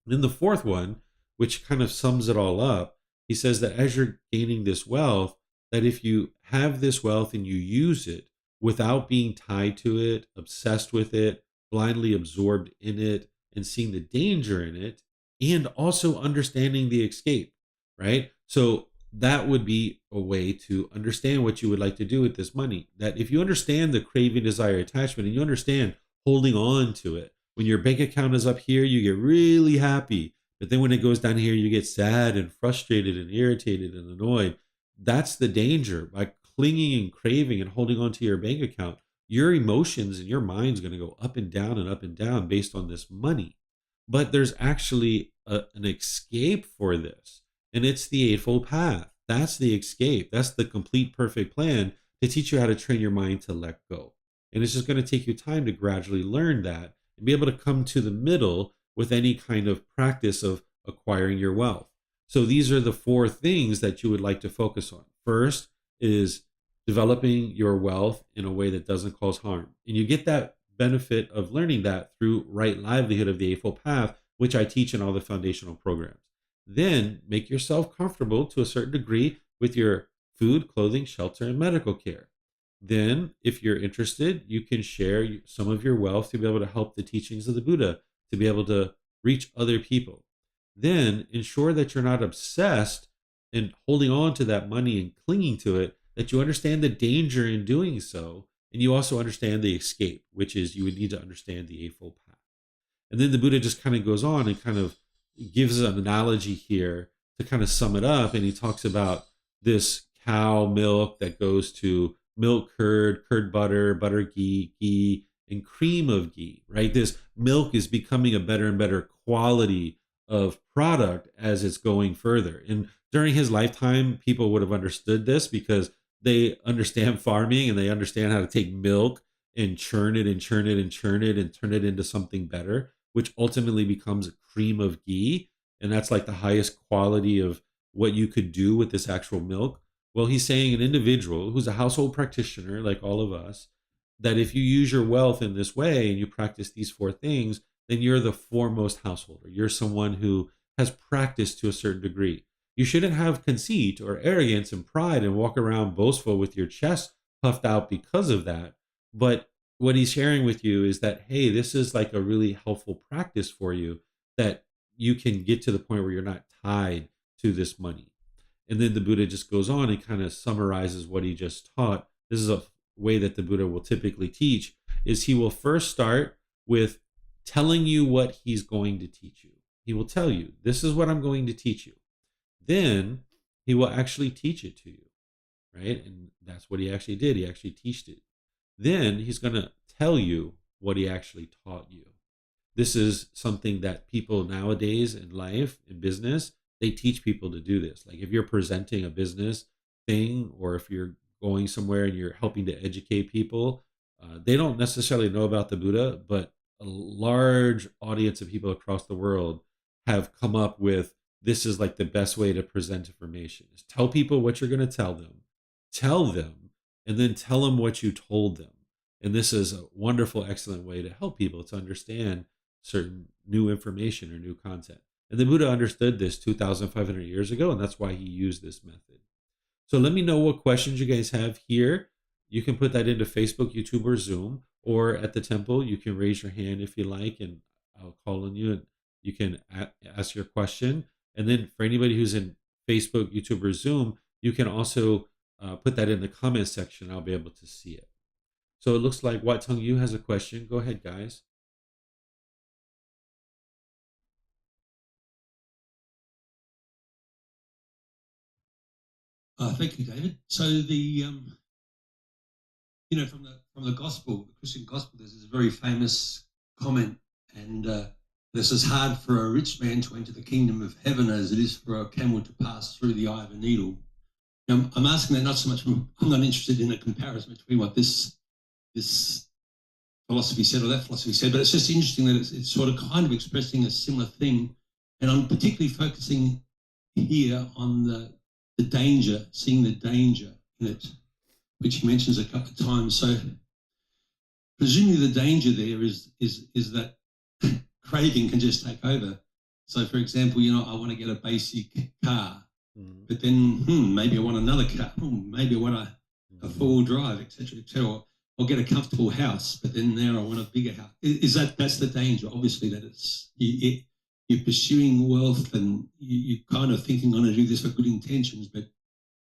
And then the fourth one, which kind of sums it all up, he says that as you're gaining this wealth, that if you have this wealth and you use it without being tied to it, obsessed with it, blindly absorbed in it, and seeing the danger in it, and also understanding the escape, right? So that would be a way to understand what you would like to do with this money. That if you understand the craving, desire, attachment, and you understand holding on to it, when your bank account is up here, you get really happy. But then when it goes down here, you get sad and frustrated and irritated and annoyed. That's the danger. By clinging and craving and holding on to your bank account, your emotions and your mind's going to go up and down based on this money. But there's actually an escape for this. And it's the Eightfold Path. That's the escape. That's the complete perfect plan to teach you how to train your mind to let go. And it's just going to take you time to gradually learn that and be able to come to the middle with any kind of practice of acquiring your wealth. So these are the four things that you would like to focus on. First is developing your wealth in a way that doesn't cause harm. And you get that benefit of learning that through right livelihood of the Eightfold Path, which I teach in all the foundational programs. Then make yourself comfortable to a certain degree with your food, clothing, shelter, and medical care. Then, if you're interested, you can share some of your wealth to be able to help the teachings of the Buddha, to be able to reach other people. Then ensure that you're not obsessed and holding on to that money and clinging to it, that you understand the danger in doing so. And you also understand the escape, which is you would need to understand the Eightfold Path. And then the Buddha just kind of goes on and kind of gives an analogy here to kind of sum it up. And he talks about this cow milk that goes to milk curd, curd butter, butter ghee, and cream of ghee, right? This milk is becoming a better and better quality of product as it's going further. And during his lifetime, people would have understood this because they understand farming and they understand how to take milk and churn it and churn it and churn it and turn it into something better, which ultimately becomes a cream of ghee. And that's like the highest quality of what you could do with this actual milk. Well, he's saying an individual who's a household practitioner, like all of us, that if you use your wealth in this way and you practice these four things, then you're the foremost householder. You're someone who has practiced to a certain degree. You shouldn't have conceit or arrogance and pride and walk around boastful with your chest puffed out because of that. But what he's sharing with you is that, hey, this is like a really helpful practice for you, that you can get to the point where you're not tied to this money. And then the Buddha just goes on and kind of summarizes what he just taught. This is a way that the Buddha will typically teach, is he will first start with telling you what he's going to teach you. He will tell you, this is what I'm going to teach you. Then he will actually teach it to you, right? And that's what he actually did. He actually taught it. Then he's going to tell you what he actually taught you. This is something that people nowadays in life, in business, they teach people to do this. Like if you're presenting a business thing, or if you're going somewhere and you're helping to educate people, they don't necessarily know about the Buddha, but a large audience of people across the world have come up with, this is like the best way to present information, is tell people what you're going to tell them, and then tell them what you told them. And this is a wonderful, excellent way to help people to understand certain new information or new content. And the Buddha understood this 2,500 years ago, and that's why he used this method. So let me know what questions you guys have here. You can put that into Facebook, YouTube, or Zoom, or at the temple. You can raise your hand if you like, and I'll call on you, and you can ask your question. And then for anybody who's in Facebook, YouTube, or Zoom, you can also put that in the comment section. I'll be able to see it. So it looks like Wat Tung Yu has a question. Go ahead, guys. Thank you, David. So from the gospel, the Christian gospel, there's this very famous comment, and this is hard for a rich man to enter the kingdom of heaven as it is for a camel to pass through the eye of a needle. Now, I'm asking that not so much. I'm not interested in a comparison between what this philosophy said or that philosophy said, but it's just interesting that it's sort of kind of expressing a similar thing. And I'm particularly focusing here on the danger, seeing the danger in it, which he mentions a couple of times. So presumably the danger there is that craving can just take over. So for example, I want to get a basic car, but then maybe I want another car, maybe I want a four-wheel drive, etc., etc., or get a comfortable house, but then there I want a bigger house. That's the danger? Obviously, that you're pursuing wealth and you're kind of thinking, I'm going to do this for good intentions, but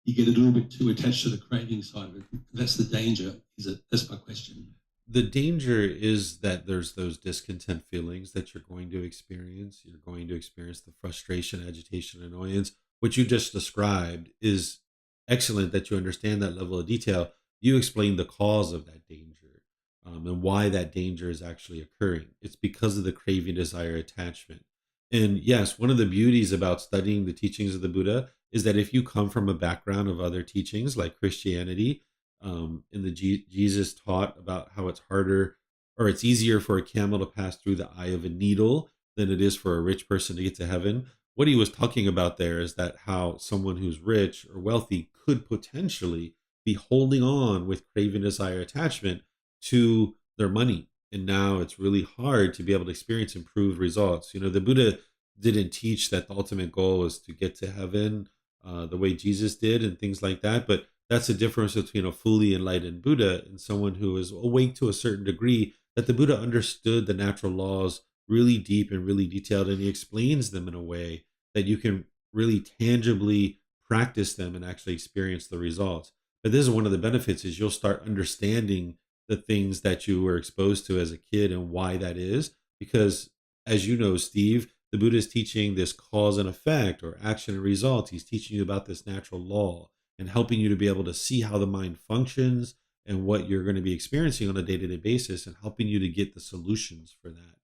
you get a little bit too attached to the craving side of it. That's the danger, is it? That's my question. The danger is that there's those discontent feelings that you're going to experience. You're going to experience the frustration, agitation, annoyance. What you just described is excellent, that you understand that level of detail. You explained the cause of that danger, and why that danger is actually occurring. It's because of the craving, desire, attachment. And yes, one of the beauties about studying the teachings of the Buddha is that if you come from a background of other teachings like Christianity, in the Jesus taught about how it's harder, or it's easier for a camel to pass through the eye of a needle than it is for a rich person to get to heaven. What he was talking about there is that how someone who's rich or wealthy could potentially be holding on with craving, desire, attachment to their money. And now it's really hard to be able to experience improved results. The Buddha didn't teach that the ultimate goal is to get to heaven the way Jesus did and things like that. But that's the difference between a fully enlightened Buddha and someone who is awake to a certain degree, that the Buddha understood the natural laws really deep and really detailed, and he explains them in a way that you can really tangibly practice them and actually experience the results. But this is one of the benefits, is you'll start understanding the things that you were exposed to as a kid and why that is. Because as you know, Steve, the Buddha is teaching this cause and effect, or action and result. He's teaching you about this natural law and helping you to be able to see how the mind functions and what you're going to be experiencing on a day-to-day basis, and helping you to get the solutions for that.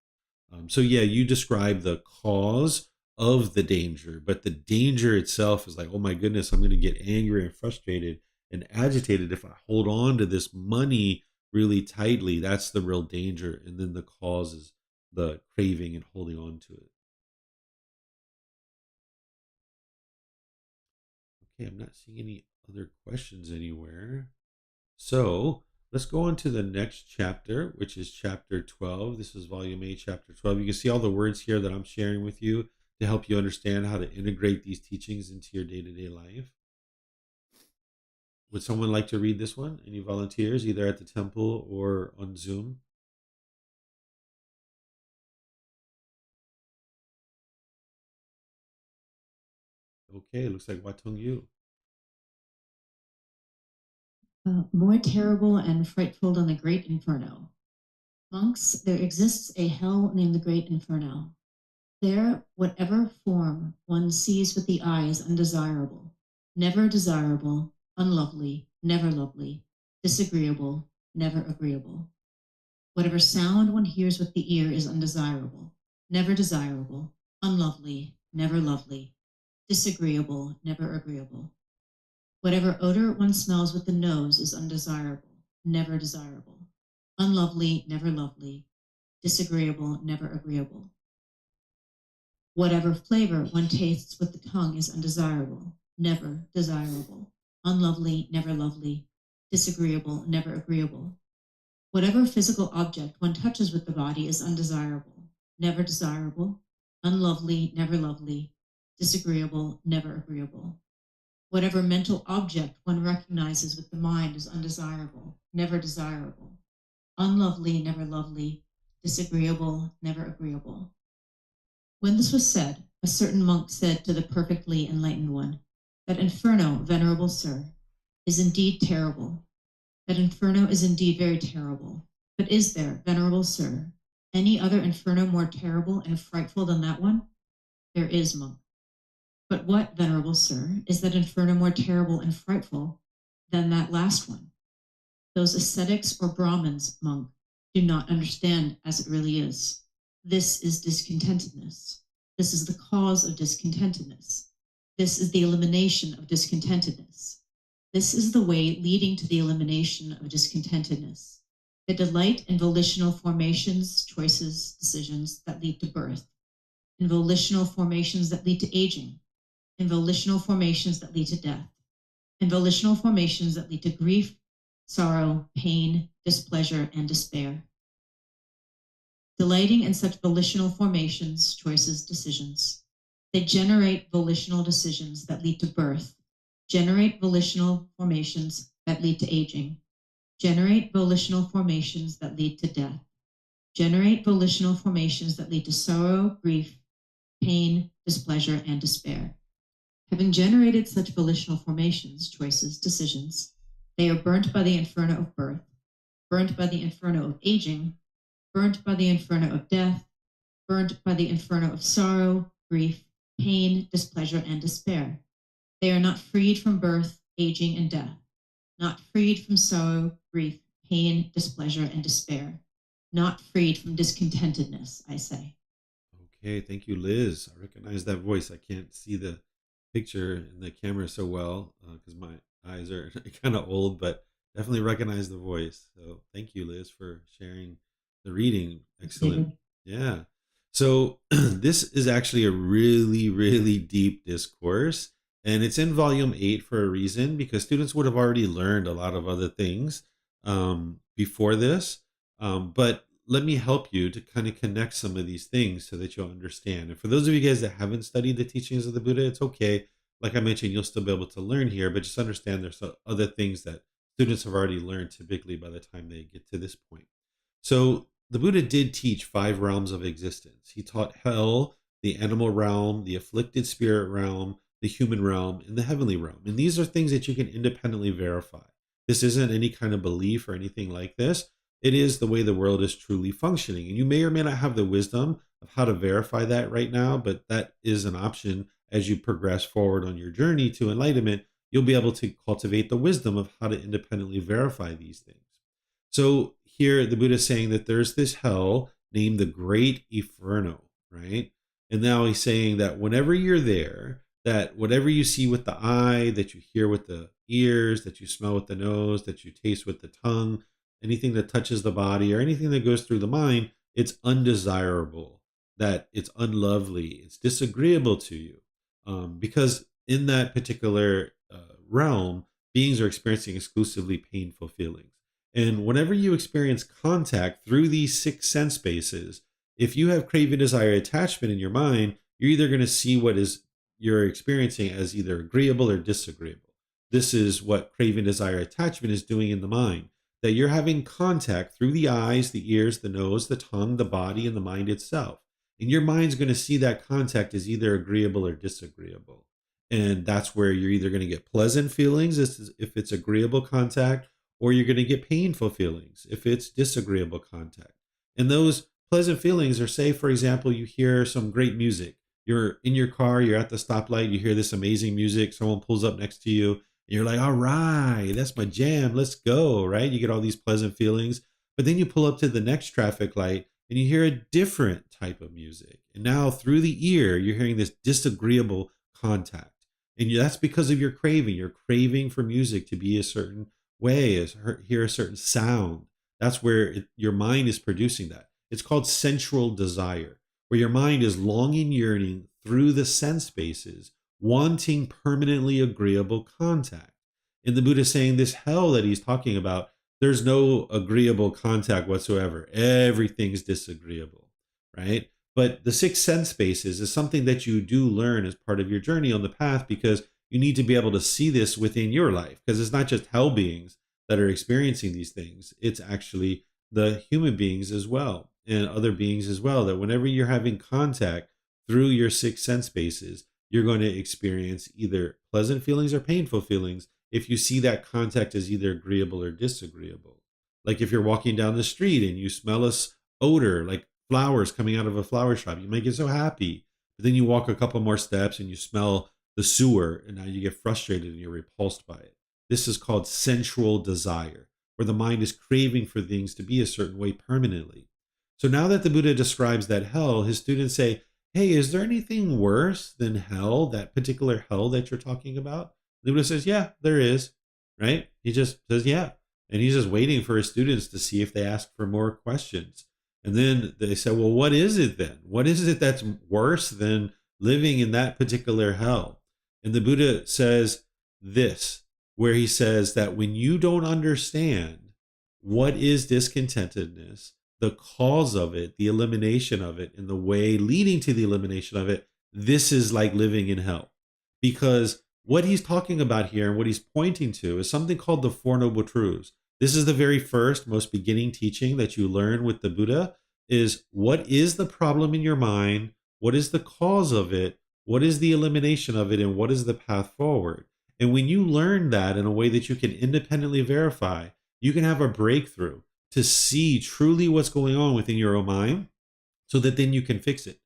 So yeah, you describe the cause of the danger, but the danger itself is like, oh my goodness, I'm going to get angry and frustrated and agitated if I hold on to this money really tightly. That's the real danger. And then the cause is the craving and holding on to it. Okay, I'm not seeing any other questions anywhere. So let's go on to the next chapter, which is chapter 12. This is volume 8, chapter 12. You can see all the words here that I'm sharing with you to help you understand how to integrate these teachings into your day-to-day life. Would someone like to read this one? Any volunteers, either at the temple or on Zoom? Okay, looks like Wat Tung you. More terrible and frightful than the great inferno. Monks, there exists a hell named the great inferno. There, whatever form one sees with the eye is undesirable, never desirable, unlovely, never lovely, disagreeable, never agreeable. Whatever sound one hears with the ear is undesirable, never desirable, unlovely, never lovely, disagreeable, never agreeable. Whatever odor one smells with the nose is undesirable, never desirable, unlovely, never lovely, disagreeable, never agreeable. Whatever flavor one tastes with the tongue is undesirable, never desirable, unlovely, never lovely, disagreeable, never agreeable. Whatever physical object one touches with the body is undesirable, never desirable, unlovely, never lovely, disagreeable, never agreeable. Whatever mental object one recognizes with the mind is undesirable, never desirable, unlovely, never lovely, disagreeable, never agreeable. When this was said, a certain monk said to the perfectly enlightened one, "That inferno, venerable sir, is indeed terrible. That inferno is indeed very terrible. But is there, venerable sir, any other inferno more terrible and frightful than that one?" "There is, monk." "But what, venerable sir, is that inferno more terrible and frightful than that last one?" "Those ascetics or Brahmins, monk, do not understand as it really is. This is discontentedness. This is the cause of discontentedness. This is the elimination of discontentedness. This is the way leading to the elimination of discontentedness. The delight in volitional formations, choices, decisions that lead to birth, in volitional formations that lead to aging, in volitional formations that lead to death, in volitional formations that lead to grief, sorrow, pain, displeasure, and despair. Delighting in such volitional formations, choices, decisions. They generate volitional decisions that lead to birth, generate volitional formations that lead to aging, generate volitional formations that lead to death, generate volitional formations that lead to sorrow, grief, pain, displeasure, and despair. Having generated such volitional formations, choices, decisions, they are burnt by the inferno of birth, burnt by the inferno of aging, burnt by the inferno of death, burnt by the inferno of sorrow, grief, pain, displeasure, and despair. They are not freed from birth, aging, and death, not freed from sorrow, grief, pain, displeasure, and despair, not freed from discontentedness, I say. Okay, thank you, Liz. I recognize that voice. I can't see the picture in the camera so well because my eyes are kind of old, but definitely recognize the voice. So thank you, Liz, for sharing the reading. Excellent. David. Yeah. So this is actually a really, really deep discourse, and it's in volume 8 for a reason because students would have already learned a lot of other things before this. But let me help you to kind of connect some of these things so that you'll understand. And for those of you guys that haven't studied the teachings of the Buddha, it's okay. Like I mentioned, you'll still be able to learn here, but just understand there's other things that students have already learned typically by the time they get to this point. So the Buddha did teach 5 realms of existence. He taught hell, the animal realm, the afflicted spirit realm, the human realm, and the heavenly realm. And these are things that you can independently verify. This isn't any kind of belief or anything like this. It is the way the world is truly functioning. And you may or may not have the wisdom of how to verify that right now, but that is an option as you progress forward on your journey to enlightenment. You'll be able to cultivate the wisdom of how to independently verify these things. So here the Buddha is saying that there's this hell named the Great Inferno, right? And now he's saying that whenever you're there, that whatever you see with the eye, that you hear with the ears, that you smell with the nose, that you taste with the tongue, anything that touches the body or anything that goes through the mind, it's undesirable, that it's unlovely, it's disagreeable to you. Because in that particular realm, beings are experiencing exclusively painful feelings. And whenever you experience contact through these 6 sense spaces, if you have craving, desire, attachment in your mind, you're either going to see what is you're experiencing as either agreeable or disagreeable. this is what craving, desire, attachment is doing in the mind. That you're having contact through the eyes, the ears, the nose, the tongue, the body, and the mind itself. And your mind's going to see that contact as either agreeable or disagreeable. And that's where you're either going to get pleasant feelings if it's agreeable contact, or you're going to get painful feelings if it's disagreeable contact. And those pleasant feelings are, say, for example, you hear some great music. You're in your car, you're at the stoplight, you hear this amazing music, someone pulls up next to you, and you're like, all right, that's my jam, let's go, right? You get all these pleasant feelings. But then you pull up to the next traffic light and you hear a different type of music. And now through the ear, you're hearing this disagreeable contact. And that's because of your craving. You're craving for music to be a certain way, hear a certain sound. That's where your mind is producing that. It's called sensual desire, where your mind is longing, yearning through the sense spaces, wanting permanently agreeable contact. And the Buddha is saying this hell that he's talking about, there's no agreeable contact whatsoever. Everything's disagreeable, right? But the six sense spaces is something that you do learn as part of your journey on the path, because you need to be able to see this within your life, because it's not just hell beings that are experiencing these things. It's actually the human beings as well and other beings as well, that whenever you're having contact through your six sense spaces, you're going to experience either pleasant feelings or painful feelings if you see that contact as either agreeable or disagreeable. Like if you're walking down the street and you smell a odor, like flowers coming out of a flower shop, you might get so happy. But then you walk a couple more steps and you smell the sewer, and now you get frustrated and you're repulsed by it. This is called sensual desire, where the mind is craving for things to be a certain way permanently. So now that the Buddha describes that hell, his students say, hey, is there anything worse than hell, that particular hell that you're talking about? The Buddha says, yeah, there is, right? He just says, yeah. And he's just waiting for his students to see if they ask for more questions. And then they say, well, what is it then? What is it that's worse than living in that particular hell? And the Buddha says this, where he says that when you don't understand what is discontentedness, the cause of it, the elimination of it, and the way leading to the elimination of it, this is like living in hell. Because what he's talking about here and what he's pointing to is something called the Four Noble Truths. This is the very first, most beginning teaching that you learn with the Buddha, is what is the problem in your mind? What is the cause of it? What is the elimination of it? And what is the path forward? And when you learn that in a way that you can independently verify, you can have a breakthrough to see truly what's going on within your own mind, so that then you can fix it.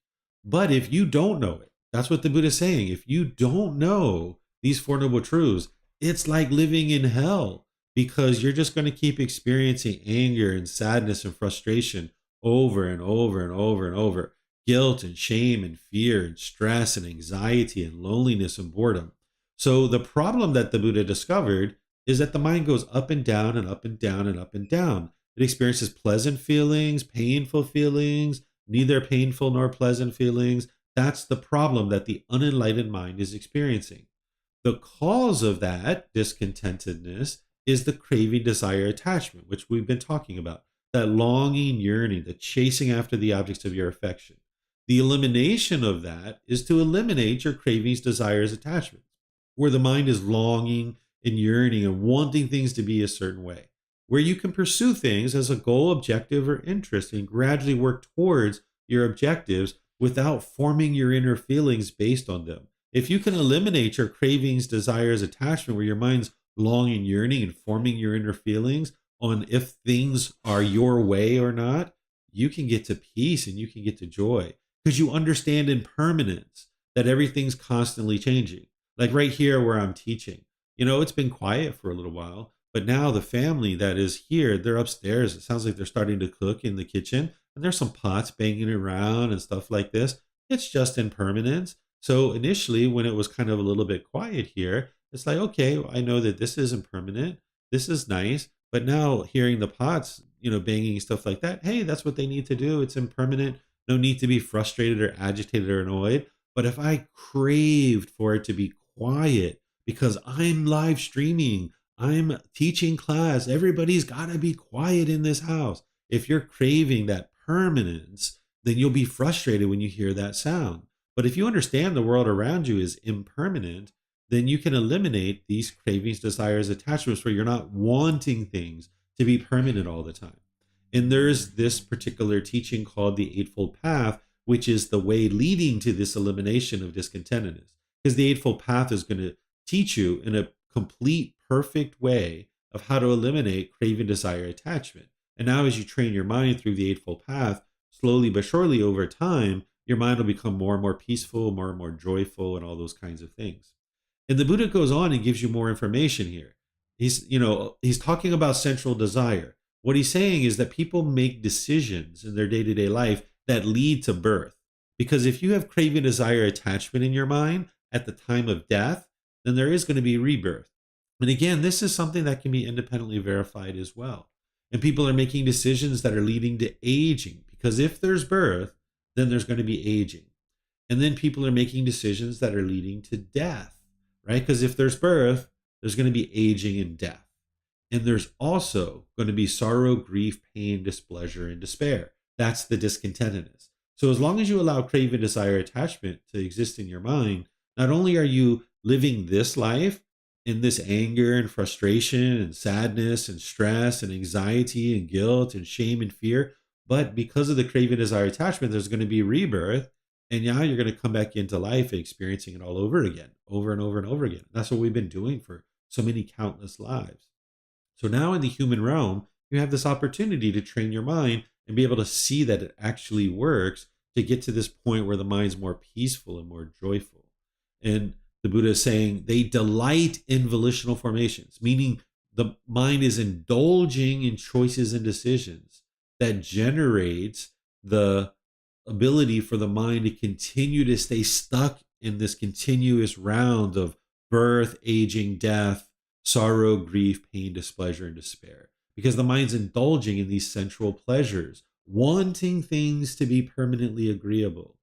But if you don't know it, that's what the Buddha is saying. If you don't know these Four Noble Truths, it's like living in hell, because you're just going to keep experiencing anger and sadness and frustration over and over and over and over, guilt and shame and fear and stress and anxiety and loneliness and boredom. So the problem that the Buddha discovered is that the mind goes up and down and up and down and up and down. It experiences pleasant feelings, painful feelings, neither painful nor pleasant feelings. That's the problem that the unenlightened mind is experiencing. The cause of that discontentedness is the craving, desire, attachment, which we've been talking about. That longing, yearning, the chasing after the objects of your affection. The elimination of that is to eliminate your cravings, desires, attachments, where the mind is longing and yearning and wanting things to be a certain way, where you can pursue things as a goal, objective, or interest and gradually work towards your objectives without forming your inner feelings based on them. If you can eliminate your cravings, desires, attachment, where your mind's longing, yearning, and forming your inner feelings on if things are your way or not, you can get to peace and you can get to joy, because you understand impermanence, that everything's constantly changing. Like right here where I'm teaching, it's been quiet for a little while, but now the family that is here, they're upstairs. It sounds like they're starting to cook in the kitchen, and there's some pots banging around and stuff like this. It's just impermanence. So initially, when it was kind of a little bit quiet here, it's like, okay, I know that this is impermanent. This is nice. But now hearing the pots, banging stuff like that, hey, that's what they need to do. It's impermanent. No need to be frustrated or agitated or annoyed. But if I craved for it to be quiet because I'm live streaming, I'm teaching class, everybody's got to be quiet in this house. If you're craving that permanence, then you'll be frustrated when you hear that sound. But if you understand the world around you is impermanent, then you can eliminate these cravings, desires, attachments where you're not wanting things to be permanent all the time. And there's this particular teaching called the Eightfold Path, which is the way leading to this elimination of discontentedness. Because the Eightfold Path is going to teach you in a complete, perfect way of how to eliminate craving, desire, attachment. And now, as you train your mind through the Eightfold Path, slowly but surely over time, your mind will become more and more peaceful, more and more joyful, and all those kinds of things. And the Buddha goes on and gives you more information here. He's talking about central desire. What he's saying is that people make decisions in their day-to-day life that lead to birth. Because if you have craving, desire, attachment in your mind at the time of death, then there is going to be rebirth. And again, this is something that can be independently verified as well. And people are making decisions that are leading to aging. Because if there's birth, then there's going to be aging. And then people are making decisions that are leading to death, right? Because if there's birth, there's going to be aging and death. And there's also going to be sorrow, grief, pain, displeasure, and despair. That's the discontentedness. So as long as you allow craving, desire, attachment to exist in your mind, not only are you living this life in this anger and frustration and sadness and stress and anxiety and guilt and shame and fear, but because of the craving, desire, attachment, there's going to be rebirth. And now you're going to come back into life and experiencing it all over again, over and over and over again. That's what we've been doing for so many countless lives. So now in the human realm, you have this opportunity to train your mind and be able to see that it actually works to get to this point where the mind's more peaceful and more joyful. And the Buddha is saying they delight in volitional formations, meaning the mind is indulging in choices and decisions that generates the ability for the mind to continue to stay stuck in this continuous round of birth, aging, death, sorrow, grief, pain, displeasure, and despair. Because the mind's indulging in these sensual pleasures, wanting things to be permanently agreeable.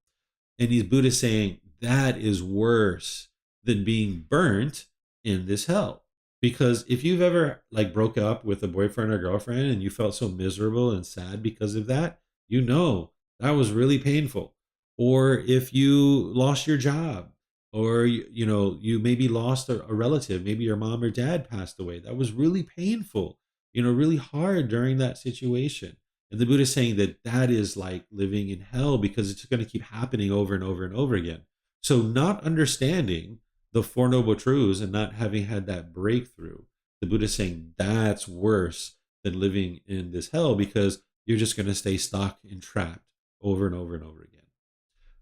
And the Buddha saying that is worse than being burnt in this hell. Because if you've ever broke up with a boyfriend or girlfriend and you felt so miserable and sad because of that, you know that was really painful. Or if you lost your job, or you maybe lost a relative, maybe your mom or dad passed away, that was really painful, really hard during that situation. And the Buddha is saying that that is like living in hell because it's going to keep happening over and over and over again. So not understanding the Four Noble Truths and not having had that breakthrough, the Buddha is saying that's worse than living in this hell because you're just going to stay stuck and trapped over and over and over again.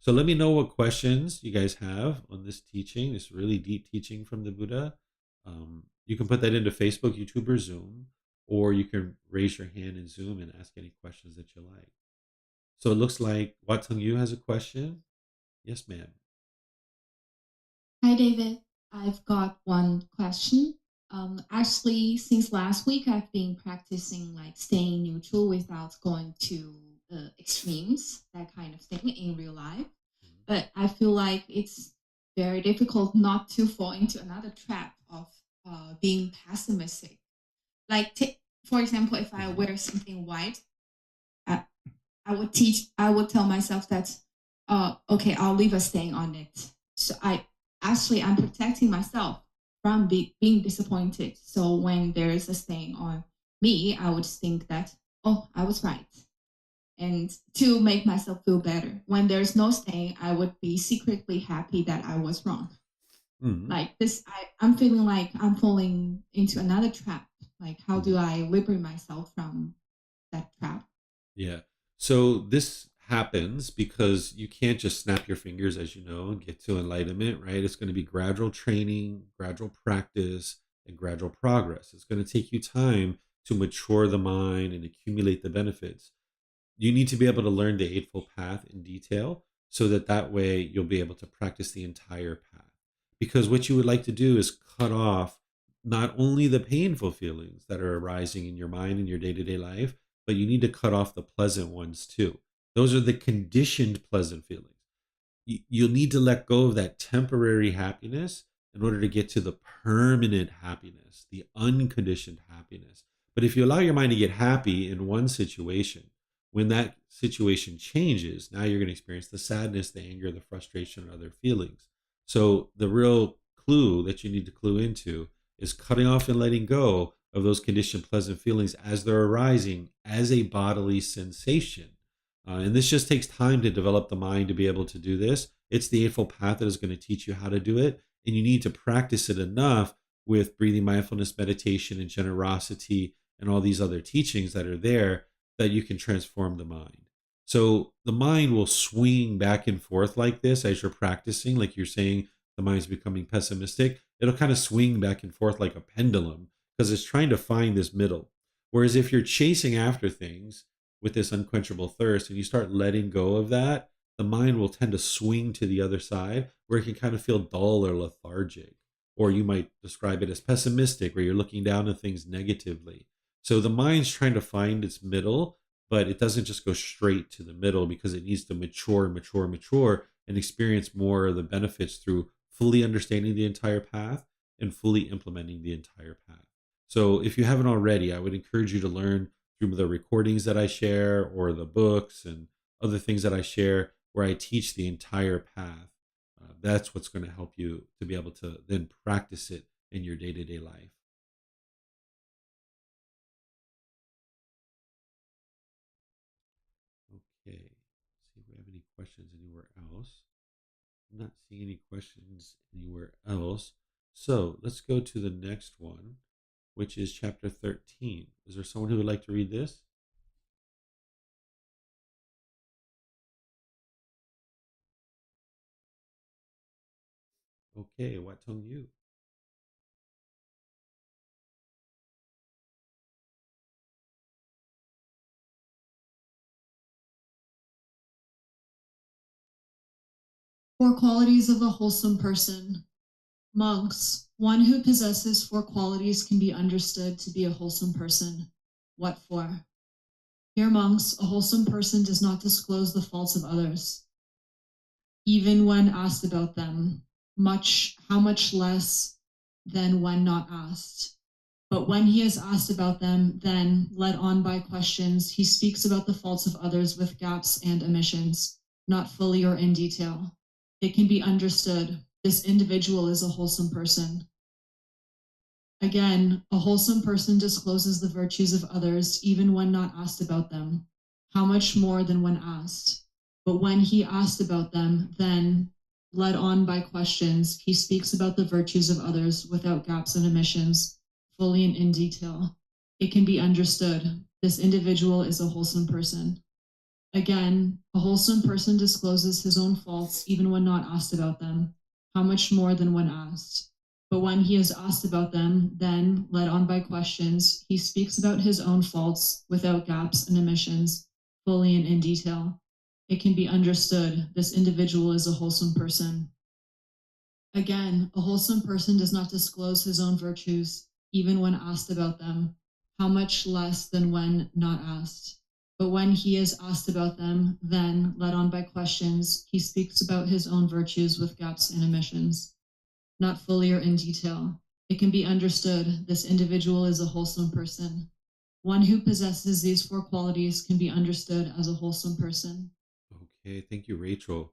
So let me know what questions you guys have on this teaching, this really deep teaching from the Buddha. You can put that into Facebook, YouTube, or Zoom, or you can raise your hand in Zoom and ask any questions that you like. So it looks like Wat Tung has a question. Yes, ma'am. Hi, David. I've got one question. Actually, since last week, I've been practicing staying neutral without going to extremes, that kind of thing in real life. But I feel like it's very difficult not to fall into another trap of being pessimistic. For example, if I wear something white, I would tell myself that, okay, I'll leave a stain on it. So I'm protecting myself from being disappointed. So when there is a stain on me, I would think that, oh, I was right. And to make myself feel better. When there's no stain, I would be secretly happy that I was wrong. Mm-hmm. I'm feeling like I'm falling into another trap. How do I liberate myself from that trap? Yeah. So this happens because you can't just snap your fingers, as you know, and get to enlightenment, right? It's going to be gradual training, gradual practice, and gradual progress. It's going to take you time to mature the mind and accumulate the benefits. You need to be able to learn the Eightfold Path in detail so that way you'll be able to practice the entire path. Because what you would like to do is cut off not only the painful feelings that are arising in your mind in your day-to-day life, but you need to cut off the pleasant ones too. Those are the conditioned pleasant feelings. You'll need to let go of that temporary happiness in order to get to the permanent happiness, the unconditioned happiness. But if you allow your mind to get happy in one situation, when that situation changes, now you're going to experience the sadness, the anger, the frustration, and other feelings. So the real clue that you need to clue into is cutting off and letting go of those conditioned pleasant feelings as they're arising as a bodily sensation. And this just takes time to develop the mind to be able to do this. It's the Eightfold Path that is going to teach you how to do it. And you need to practice it enough with breathing mindfulness, meditation, and generosity, and all these other teachings that are there that you can transform the mind. So the mind will swing back and forth like this as you're practicing. Like you're saying, the mind's becoming pessimistic. It'll kind of swing back and forth like a pendulum because it's trying to find this middle. Whereas if you're chasing after things with this unquenchable thirst and you start letting go of that, the mind will tend to swing to the other side where it can kind of feel dull or lethargic. Or you might describe it as pessimistic, where you're looking down at things negatively. So the mind's trying to find its middle, but it doesn't just go straight to the middle because it needs to mature, and experience more of the benefits through fully understanding the entire path and fully implementing the entire path. So if you haven't already, I would encourage you to learn through the recordings that I share or the books and other things that I share where I teach the entire path. That's what's going to help you to be able to then practice it in your day-to-day life. Okay, see if we have any questions anywhere else. I'm not seeing any questions anywhere else. So let's go to the next one, which is chapter 13. Is there someone who would like to read this? Okay, Wat Tung you. Four qualities of a wholesome person. Monks, one who possesses four qualities can be understood to be a wholesome person. What for? Dear monks, a wholesome person does not disclose the faults of others, even when asked about them, how much less than when not asked. But when he is asked about them, then, led on by questions, he speaks about the faults of others with gaps and omissions, not fully or in detail. It can be understood this individual is a wholesome person. Again, a wholesome person discloses the virtues of others even when not asked about them, how much more than when asked. But when he asked about them, then, led on by questions, he speaks about the virtues of others without gaps and omissions, fully and in detail. It can be understood this individual is a wholesome person. Again, a wholesome person discloses his own faults even when not asked about them, how much more than when asked. But when he is asked about them, then, led on by questions, he speaks about his own faults without gaps and omissions, fully and in detail. It can be understood this individual is a wholesome person. Again, a wholesome person does not disclose his own virtues, even when asked about them, how much less than when not asked. But when he is asked about them, then, led on by questions, he speaks about his own virtues with gaps and omissions, not fully or in detail. It can be understood this individual is a wholesome person. One who possesses these four qualities can be understood as a wholesome person. Okay, thank you, Rachel.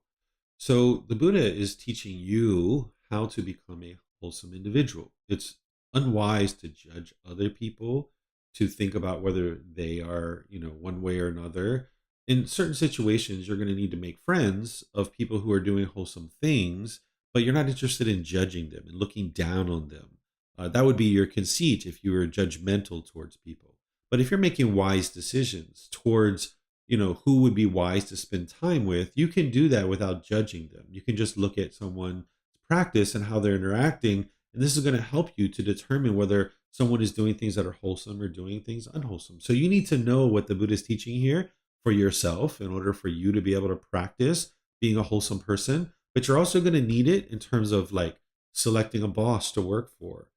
So the Buddha is teaching you how to become a wholesome individual. It's unwise to judge other people, to think about whether they are, one way or another. In certain situations, you're going to need to make friends of people who are doing wholesome things, but you're not interested in judging them and looking down on them. That would be your conceit if you were judgmental towards people. But if you're making wise decisions towards who would be wise to spend time with, you can do that without judging them. You can just look at someone's practice and how they're interacting, and this is going to help you to determine whether someone is doing things that are wholesome or doing things unwholesome. So you need to know what the Buddha is teaching here for yourself in order for you to be able to practice being a wholesome person. But you're also going to need it in terms of like selecting a boss to work for,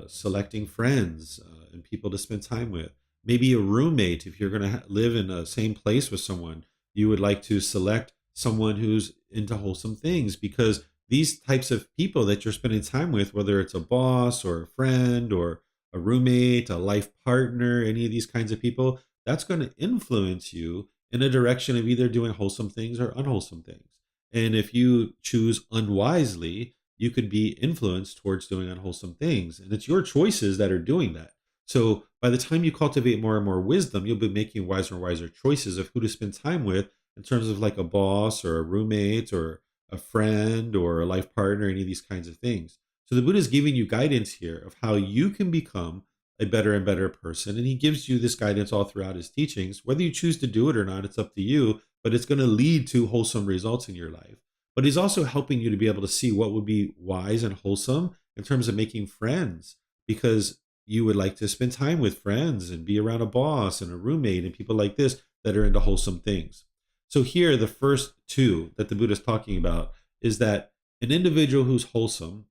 selecting friends and people to spend time with. Maybe a roommate. If you're going to live in the same place with someone, you would like to select someone who's into wholesome things, because these types of people that you're spending time with, whether it's a boss or a friend or a roommate, a life partner, any of these kinds of people, that's going to influence you in a direction of either doing wholesome things or unwholesome things. And if you choose unwisely, you could be influenced towards doing unwholesome things. And it's your choices that are doing that. So by the time you cultivate more and more wisdom, you'll be making wiser and wiser choices of who to spend time with in terms of like a boss or a roommate or a friend or a life partner, any of these kinds of things. So the Buddha is giving you guidance here of how you can become a better and better person. And he gives you this guidance all throughout his teachings. Whether you choose to do it or not, it's up to you, but it's going to lead to wholesome results in your life. But he's also helping you to be able to see what would be wise and wholesome in terms of making friends, because you would like to spend time with friends and be around a boss and a roommate and people like this that are into wholesome things. So here, the first two that the Buddha is talking about is that an individual who's wholesome,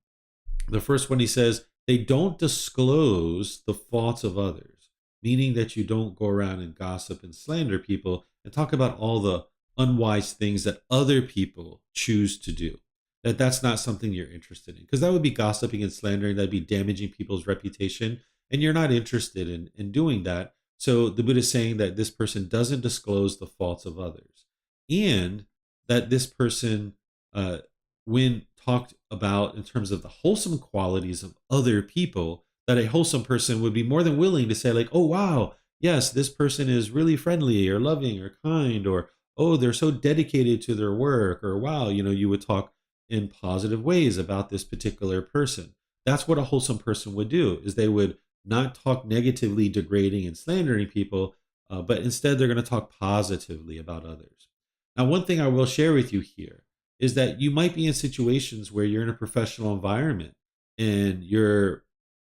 the first one he says, they don't disclose the faults of others, meaning that you don't go around and gossip and slander people and talk about all the unwise things that other people choose to do. That's not something you're interested in, because that would be gossiping and slandering. That'd be damaging people's reputation, and you're not interested in doing that. So the Buddha is saying that this person doesn't disclose the faults of others, and that this person, when talked about in terms of the wholesome qualities of other people, that a wholesome person would be more than willing to say, like, oh, wow, yes, this person is really friendly or loving or kind, or, oh, they're so dedicated to their work, or, wow, you would talk in positive ways about this particular person. That's what a wholesome person would do, is they would not talk negatively, degrading and slandering people, but instead they're going to talk positively about others. Now, one thing I will share with you here is that you might be in situations where you're in a professional environment and your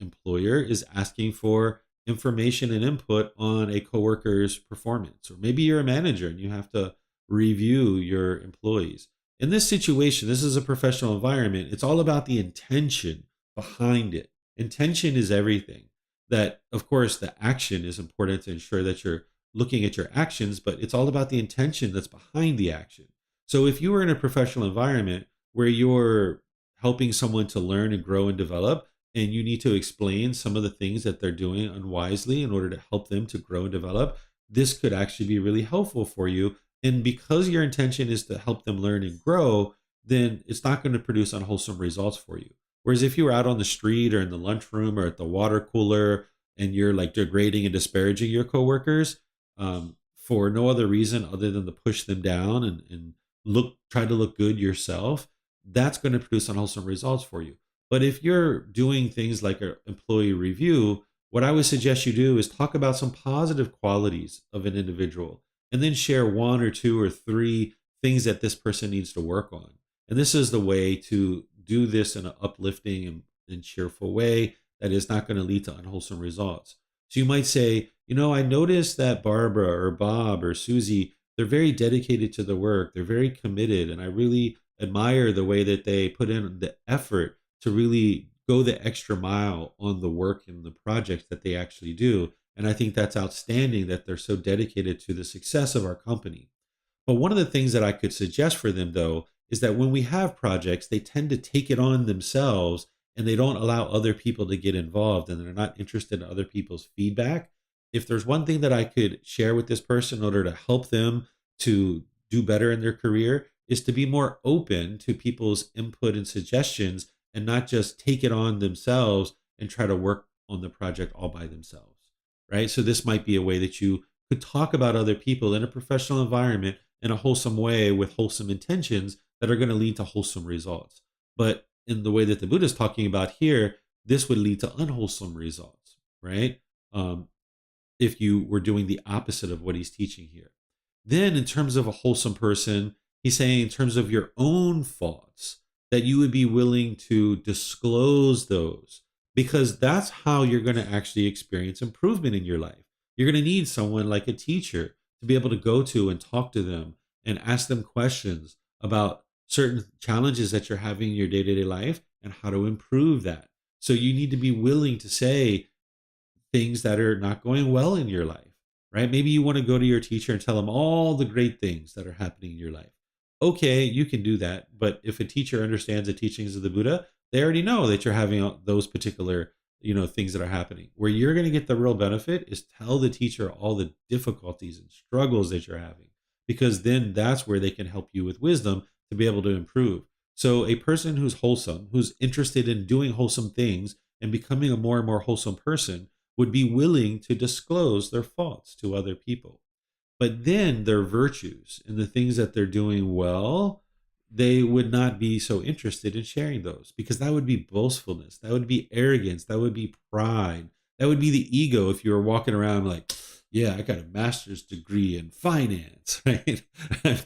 employer is asking for information and input on a coworker's performance, or maybe you're a manager and you have to review your employees. In this situation, this is a professional environment. It's all about the intention behind it. Intention is everything. That, of course, the action is important to ensure that you're looking at your actions, but it's all about the intention that's behind the action. So if you were in a professional environment where you're helping someone to learn and grow and develop, and you need to explain some of the things that they're doing unwisely in order to help them to grow and develop, this could actually be really helpful for you. And because your intention is to help them learn and grow, then it's not going to produce unwholesome results for you. Whereas if you were out on the street or in the lunchroom or at the water cooler and you're like degrading and disparaging your coworkers, for no other reason other than to push them down and try to look good yourself, that's going to produce unwholesome results for you. But if you're doing things like an employee review, what I would suggest you do is talk about some positive qualities of an individual and then share one or two or three things that this person needs to work on. And this is the way to do this in an uplifting and cheerful way that is not going to lead to unwholesome results. So you might say, I noticed that Barbara or Bob or Susie, they're very dedicated to the work. They're very committed. And I really admire the way that they put in the effort to really go the extra mile on the work and the projects that they actually do. And I think that's outstanding that they're so dedicated to the success of our company. But one of the things that I could suggest for them, though, is that when we have projects, they tend to take it on themselves and they don't allow other people to get involved, and they're not interested in other people's feedback. If there's one thing that I could share with this person in order to help them to do better in their career, is to be more open to people's input and suggestions and not just take it on themselves and try to work on the project all by themselves, right? So this might be a way that you could talk about other people in a professional environment in a wholesome way with wholesome intentions that are going to lead to wholesome results. But in the way that the Buddha is talking about here, this would lead to unwholesome results, right? If you were doing the opposite of what he's teaching here. Then in terms of a wholesome person, he's saying in terms of your own faults, that you would be willing to disclose those, because that's how you're going to actually experience improvement in your life. You're going to need someone like a teacher to be able to go to and talk to them and ask them questions about certain challenges that you're having in your day-to-day life and how to improve that. So you need to be willing to say things that are not going well in your life, right? Maybe you want to go to your teacher and tell them all the great things that are happening in your life. Okay, you can do that. But if a teacher understands the teachings of the Buddha, they already know that you're having those particular, things that are happening. Where you're going to get the real benefit is tell the teacher all the difficulties and struggles that you're having, because then that's where they can help you with wisdom to be able to improve. So a person who's wholesome, who's interested in doing wholesome things and becoming a more and more wholesome person, would be willing to disclose their faults to other people. But then their virtues and the things that they're doing well, they would not be so interested in sharing those, because that would be boastfulness, that would be arrogance, that would be pride, that would be the ego. If you were walking around like, yeah, I got a master's degree in finance, right? I've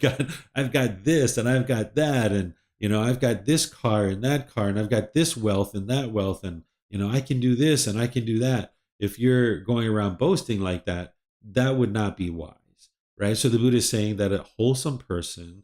got this and I've got that, and I've got this car and that car, and I've got this wealth and that wealth, and I can do this and I can do that. If you're going around boasting like that, that would not be wise, right? So the Buddha is saying that a wholesome person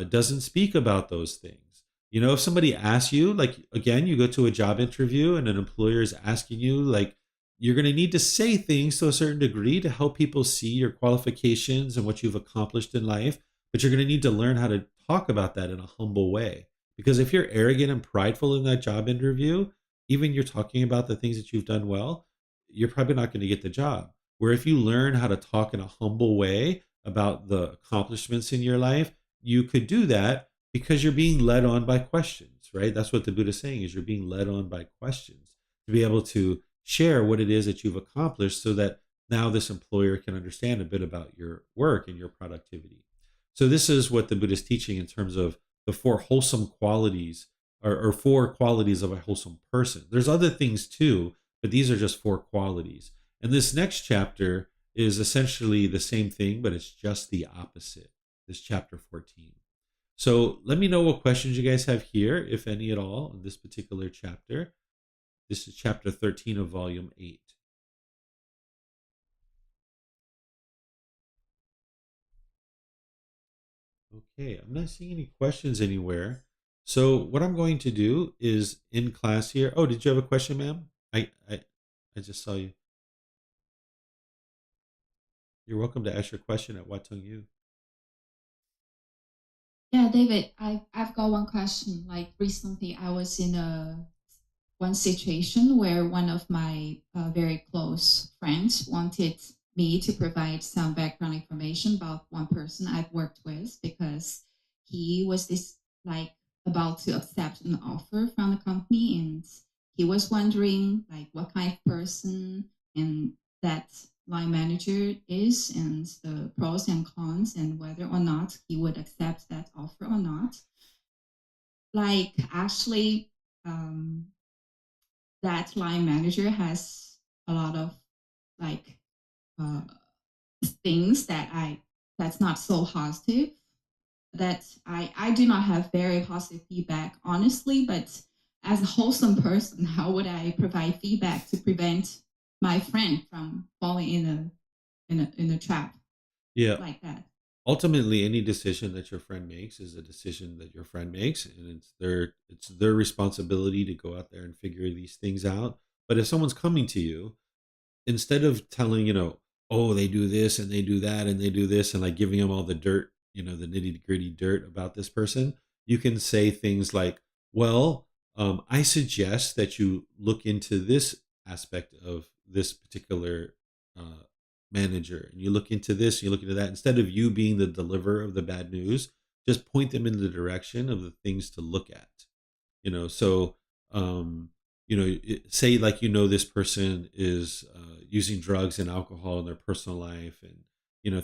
doesn't speak about those things. If somebody asks you, like, again, you go to a job interview and an employer is asking you, like, you're going to need to say things to a certain degree to help people see your qualifications and what you've accomplished in life. But you're going to need to learn how to talk about that in a humble way. Because if you're arrogant and prideful in that job interview, even you're talking about the things that you've done well, you're probably not going to get the job. Where if you learn how to talk in a humble way about the accomplishments in your life, you could do that because you're being led on by questions, right? That's what the Buddha is saying, is you're being led on by questions to be able to share what it is that you've accomplished, so that now this employer can understand a bit about your work and your productivity. So this is what the Buddha is teaching in terms of the four wholesome qualities, or four qualities of a wholesome person. There's other things too, but these are just four qualities. And this next chapter is essentially the same thing, but it's just the opposite. This chapter 14. So let me know what questions you guys have here, if any at all, in this particular chapter. This is chapter 13 of volume 8. Okay, I'm not seeing any questions anywhere. So what I'm going to do is in class here. Oh, did you have a question, ma'am? I just saw you. You're welcome to ask your question at Wat Tung Yu. Yeah, David, I've got one question. Like recently, I was in one situation where one of my very close friends wanted me to provide some background information about one person I've worked with, because he was about to accept an offer from the company, and he was wondering like what kind of person and that line manager is, and the pros and cons, and whether or not he would accept that offer or not. Like actually, that line manager has a lot of like uh, things that's not so positive, that I do not have very positive feedback, honestly. But as a wholesome person, how would I provide feedback to prevent my friend from falling in a trap Yeah. like that? Ultimately, any decision that your friend makes is a decision that your friend makes, and it's their responsibility to go out there and figure these things out. But if someone's coming to you, instead of telling, oh, they do this and they do that and they do this, and like giving them all the dirt, the nitty gritty dirt about this person, you can say things like, well, I suggest that you look into this aspect of this particular uh, manager, and you look into this, you look into that. Instead of you being the deliverer of the bad news, just point them in the direction of the things to look at. So say like, this person is using drugs and alcohol in their personal life, and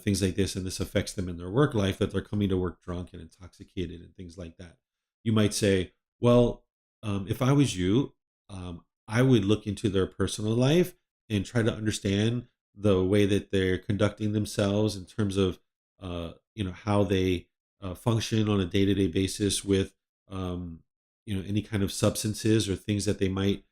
things like this, and this affects them in their work life, that they're coming to work drunk and intoxicated and things like that. You might say, well, if I was you, I would look into their personal life and try to understand the way that they're conducting themselves in terms of how they function on a day-to-day basis with any kind of substances or things that they might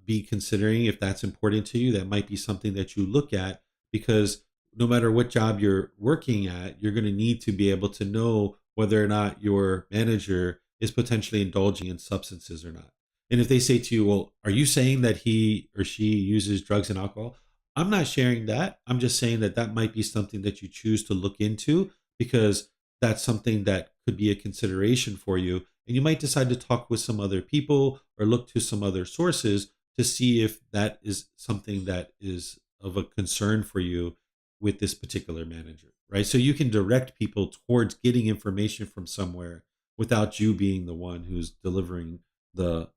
be considering. If that's important to you, that might be something that you look at, because no matter what job you're working at, you're going to need to be able to know whether or not your manager is potentially indulging in substances or not. And if they say to you, well, are you saying that he or she uses drugs and alcohol? I'm not sharing that. I'm just saying that that might be something that you choose to look into, because that's something that could be a consideration for you. And you might decide to talk with some other people or look to some other sources to see if that is something that is of a concern for you with this particular manager, right? So you can direct people towards getting information from somewhere without you being the one who's delivering the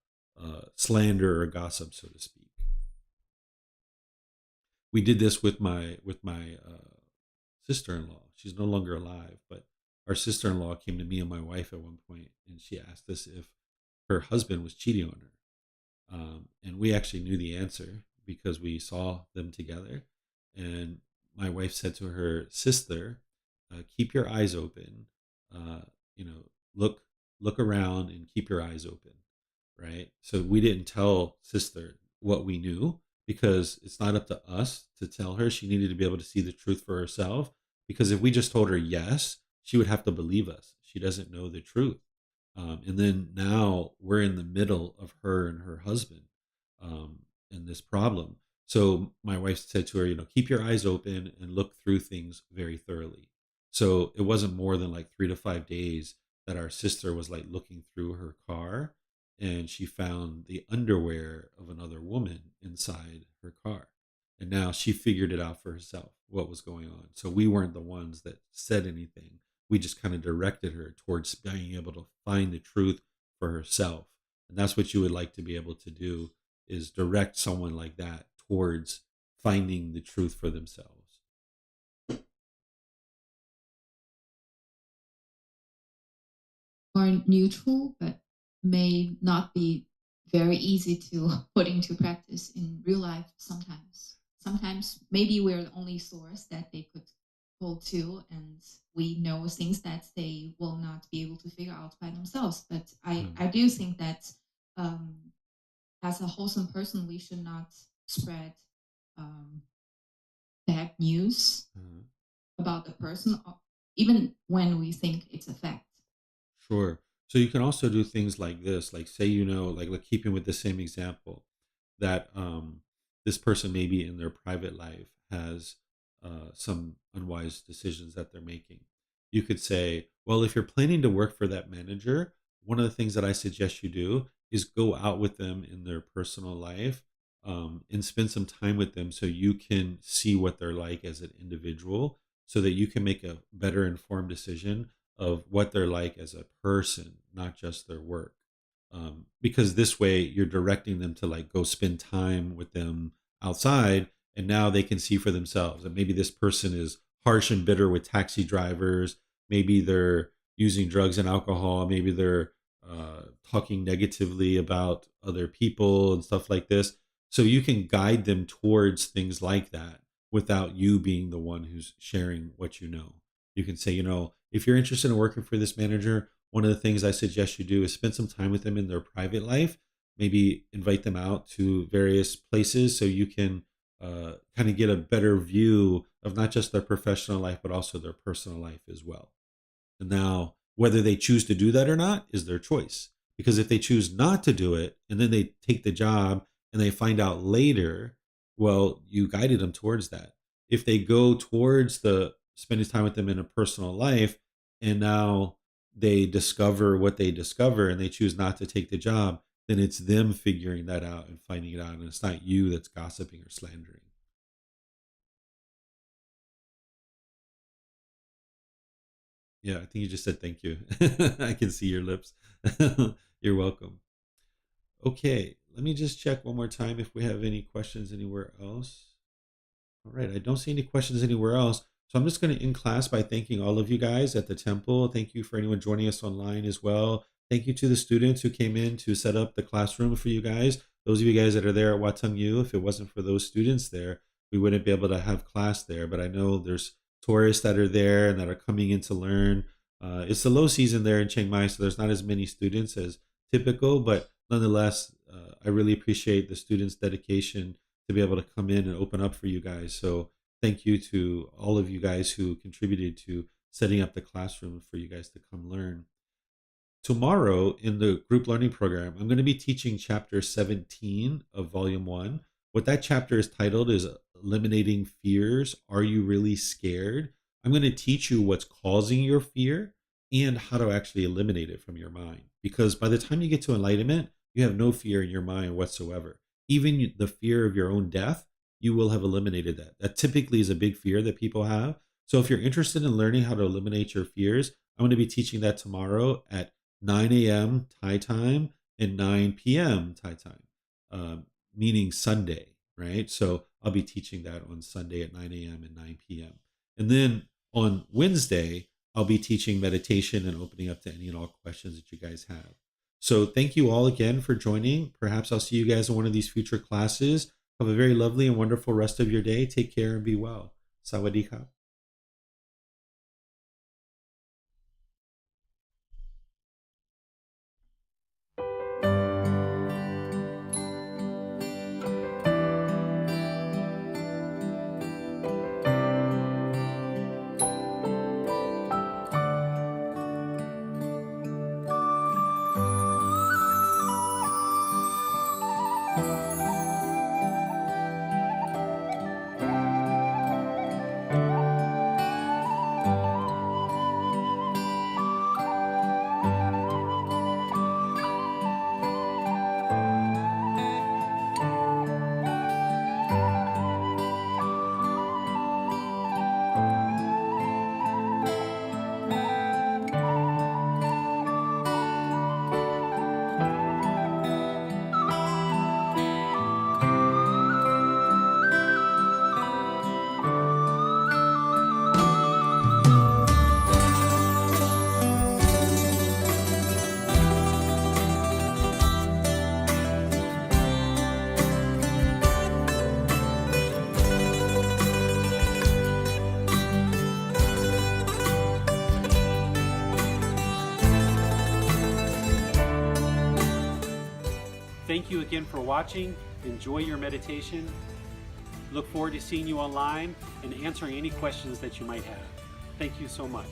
slander or gossip, so to speak. We did this with my sister-in-law. She's no longer alive, but our sister-in-law came to me and my wife at one point, and she asked us if her husband was cheating on her. And we actually knew the answer because we saw them together. And my wife said to her sister, "Keep your eyes open. Uh, you know, look around and keep your eyes open." Right. So we didn't tell sister what we knew because it's not up to us to tell her. She needed to be able to see the truth for herself. Because if we just told her yes, she would have to believe us. She doesn't know the truth. And then now we're in the middle of her and her husband in this problem. So my wife said to her, keep your eyes open and look through things very thoroughly. So it wasn't more than like 3 to 5 days that our sister was like looking through her car and she found the underwear of another woman inside her car. And now she figured it out for herself, what was going on. So we weren't the ones that said anything. We just kind of directed her towards being able to find the truth for herself. And that's what you would like to be able to do, is direct someone like that towards finding the truth for themselves. Or neutral, but may not be very easy to put into practice in real life sometimes. Sometimes maybe we're the only source that they could pull to, and we know things that they will not be able to figure out by themselves. But I do think that as a wholesome person, we should not spread bad news about the person, even when we think it's a fact. Sure. So you can also do things like this, like say, like keeping with the same example, that this person maybe in their private life has some unwise decisions that they're making. You could say, well, if you're planning to work for that manager, one of the things that I suggest you do is go out with them in their personal life and spend some time with them so you can see what they're like as an individual so that you can make a better informed decision of what they're like as a person, not just their work. Because this way you're directing them to like go spend time with them outside, and now they can see for themselves. And maybe this person is harsh and bitter with taxi drivers. Maybe they're using drugs and alcohol. Maybe they're talking negatively about other people and stuff like this. So you can guide them towards things like that without you being the one who's sharing what you know. You can say, if you're interested in working for this manager, one of the things I suggest you do is spend some time with them in their private life. Maybe invite them out to various places so you can kind of get a better view of not just their professional life, but also their personal life as well. And now, whether they choose to do that or not is their choice. Because if they choose not to do it and then they take the job and they find out later, well, you guided them towards that. If they go towards the spending time with them in a personal life and now they discover what they discover and they choose not to take the job, then it's them figuring that out and finding it out. And it's not you that's gossiping or slandering. Yeah, I think you just said thank you. I can see your lips. You're welcome. Okay, let me just check one more time if we have any questions anywhere else. All right, I don't see any questions anywhere else. So I'm just going to end class by thanking all of you guys at the temple. Thank you for anyone joining us online as well. Thank you to the students who came in to set up the classroom for you guys. Those of you guys that are there at Wat Tung, if it wasn't for those students there, we wouldn't be able to have class there. But I know there's tourists that are there and that are coming in to learn. It's the low season there in Chiang Mai, so there's not as many students as typical. But nonetheless, I really appreciate the students' dedication to be able to come in and open up for you guys. So thank you to all of you guys who contributed to setting up the classroom for you guys to come learn. Tomorrow in the group learning program, I'm going to be teaching chapter 17 of volume 1. What that chapter is titled is Eliminating Fears. Are you really scared? I'm going to teach you what's causing your fear and how to actually eliminate it from your mind. Because by the time you get to enlightenment, you have no fear in your mind whatsoever. Even the fear of your own death, you will have eliminated that. That typically is a big fear that people have. So if you're interested in learning how to eliminate your fears, I'm going to be teaching that tomorrow at 9 a.m. Thai time and 9 p.m. Thai time, meaning Sunday, right? So I'll be teaching that on Sunday at 9 a.m. and 9 p.m. And then on Wednesday, I'll be teaching meditation and opening up to any and all questions that you guys have. So thank you all again for joining. Perhaps I'll see you guys in one of these future classes. Have a very lovely and wonderful rest of your day. Take care and be well. Sawadee-ka. Thank you again for watching. Enjoy your meditation. Look forward to seeing you online and answering any questions that you might have. Thank you so much.